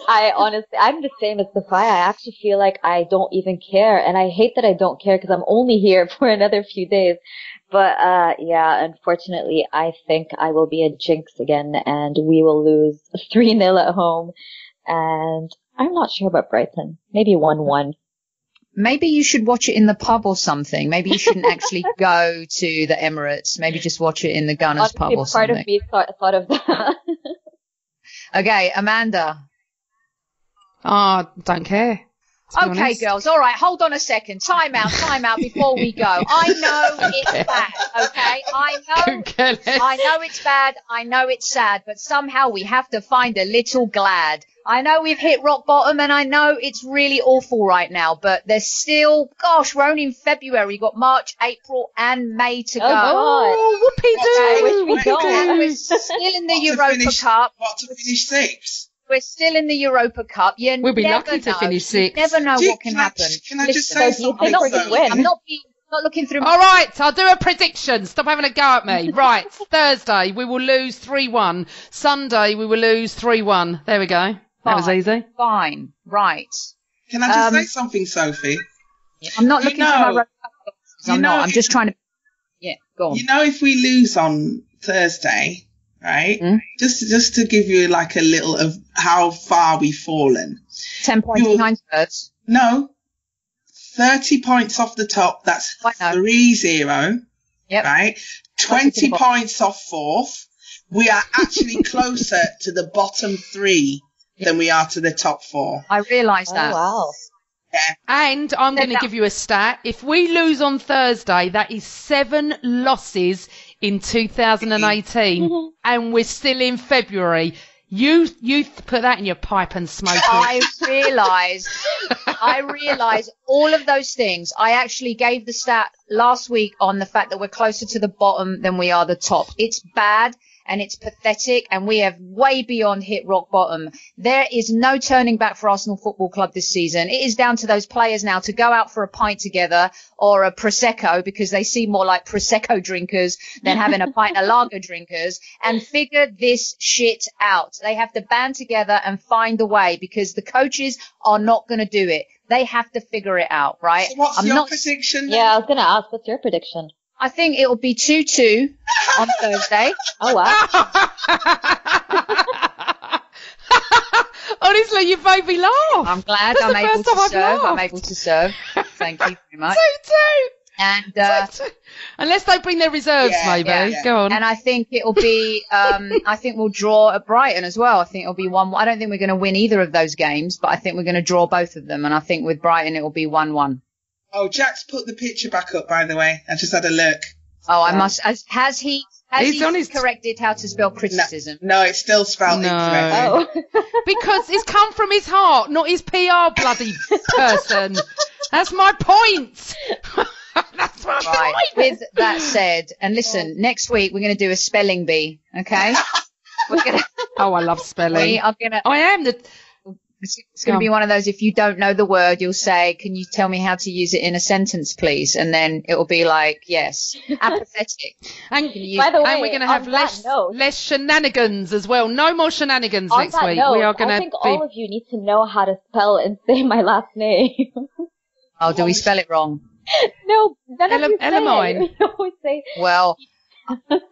I'm the same as Sophia. I actually feel like I don't even care. And I hate that I don't care because I'm only here for another few days. But, unfortunately, I think I will be a jinx again and we will lose 3-0 at home. And I'm not sure about Brighton. Maybe 1-1. Maybe you should watch it in the pub or something. Maybe you shouldn't actually go to the Emirates. Maybe just watch it in the Gunners pub or something. Part of me thought of that. Okay, Amanda. Don't care. Okay, girls. All right. Hold on a second. Time out before we go. I know it's bad. Okay. I know it's bad. I know it's sad, but somehow we have to find a little glad. I know we've hit rock bottom and I know it's really awful right now, but there's still, we're only in February. We've got March, April and May to go. Oh, whoopie-doo. we don't. We're still in the Europa Cup. What, to finish 6th? We're still in the Europa Cup. We'll be lucky to finish 6th. You never know what can happen. Can I just say something? I'm not looking through. All right, I'll do a prediction. Stop having a go at me. Right, Thursday we will lose 3-1. Sunday we will lose 3-1. There we go. That was easy. Fine. Right. Can I just say something, Sophie? I'm not looking for my Europa Cup. I'm not. I'm just trying to. Yeah, go on. You know, if we lose on Thursday, right? Just to give you like a little of how far we've fallen. 10 points behind Spurs. No. 30 points off the top. That's 3-0. Yep. Right? 20 points off 4th. We are actually closer to the bottom 3 than we are to the top 4. I realise that. Oh, wow. Yeah. And I'm going to give you a stat. If we lose on Thursday, that is 7 losses in 2018, and we're still in February. You put that in your pipe and smoke it. I realise all of those things. I actually gave the stat last week on the fact that we're closer to the bottom than we are the top. It's bad. And it's pathetic, and we have way beyond hit rock bottom. There is no turning back for Arsenal Football Club this season. It is down to those players now to go out for a pint together or a Prosecco, because they seem more like Prosecco drinkers than having a pint of lager drinkers, and figure this shit out. They have to band together and find a way, because the coaches are not going to do it. They have to figure it out, right? So what's your prediction then? Yeah, I was going to ask, what's your prediction? I think it'll be 2-2 on Thursday. Oh, wow. Honestly, you've made me laugh. I'm glad I'm able to serve. I'm able to serve. Thank you very much. 2-2. And unless they bring their reserves, maybe. Yeah. Go on. And I think it'll be. I think we'll draw at Brighton as well. I think it'll be 1-1. I don't think we're going to win either of those games, but I think we're going to draw both of them. And I think with Brighton it'll be 1-1. Oh, Jack's put the picture back up, by the way. I just had a look. Oh, I must. Has he corrected how to spell criticism? No, it's still spelled incorrectly. Oh. Because it's come from his heart, not his PR bloody person. That's my point. That's my point. With that said, and listen, next week we're going to do a spelling bee, okay? Oh, I love spelling. It's going to be one of those, if you don't know the word, you'll say, can you tell me how to use it in a sentence, please? And then it will be like, yes, apathetic. And by the way, we're going to have less shenanigans as well. No more shenanigans next week. I think all of you need to know how to spell and say my last name. Oh, do we spell it wrong? No, none of you say Elamine. it. We always say, well,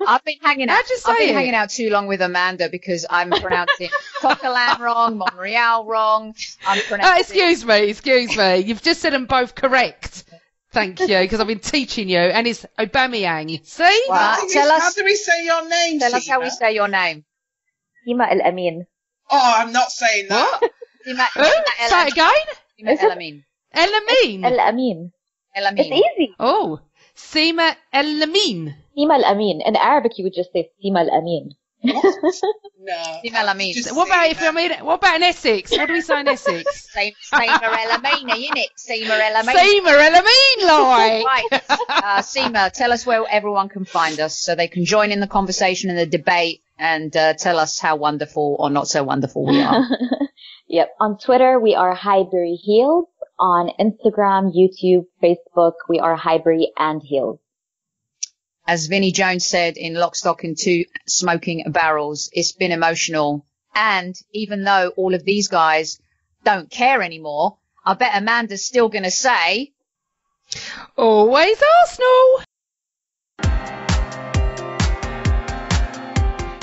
I've been hanging out. How'd you say I've been it? hanging out too long with Amanda because I'm pronouncing Coquelin wrong, Monreal wrong. I'm pronouncing. Excuse me. You've just said them both correct. Thank you, because I've been teaching you, and it's Aubameyang. See? Well, How do we say your name? Tell us how we Sima? say your name. Sima El Amin. Oh, I'm not saying that. What? Sima Say it again. El Amin. El Amin. El Amin. El Amin. It's easy. Oh, Sima El Amin. Sima El Amin. In Arabic, you would just say Sima El Amin. No. Sima El Amin. What What about in Essex? What do we say in Essex? Sima El Amin, innit? Sima El Amin. Sima El Amin, like. Right. Sima, tell us where everyone can find us so they can join in the conversation and the debate and tell us how wonderful or not so wonderful we are. Yep. On Twitter, we are Highbury Heels. On Instagram, YouTube, Facebook, we are Highbury and Heels. As Vinnie Jones said in Lock, Stock and Two Smoking Barrels, it's been emotional. And even though all of these guys don't care anymore, I bet Amanda's still going to say, Always Arsenal.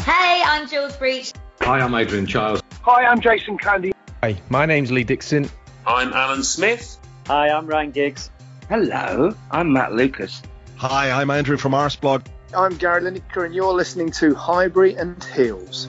Hey, I'm Jules Breach. Hi, I'm Adrian Childs. Hi, I'm Jason Candy. Hi, my name's Lee Dixon. I'm Alan Smith. Hi, I'm Ryan Giggs. Hello, I'm Matt Lucas. Hi, I'm Andrew from Arseblog. I'm Gary Lineker and you're listening to Highbury and Heels.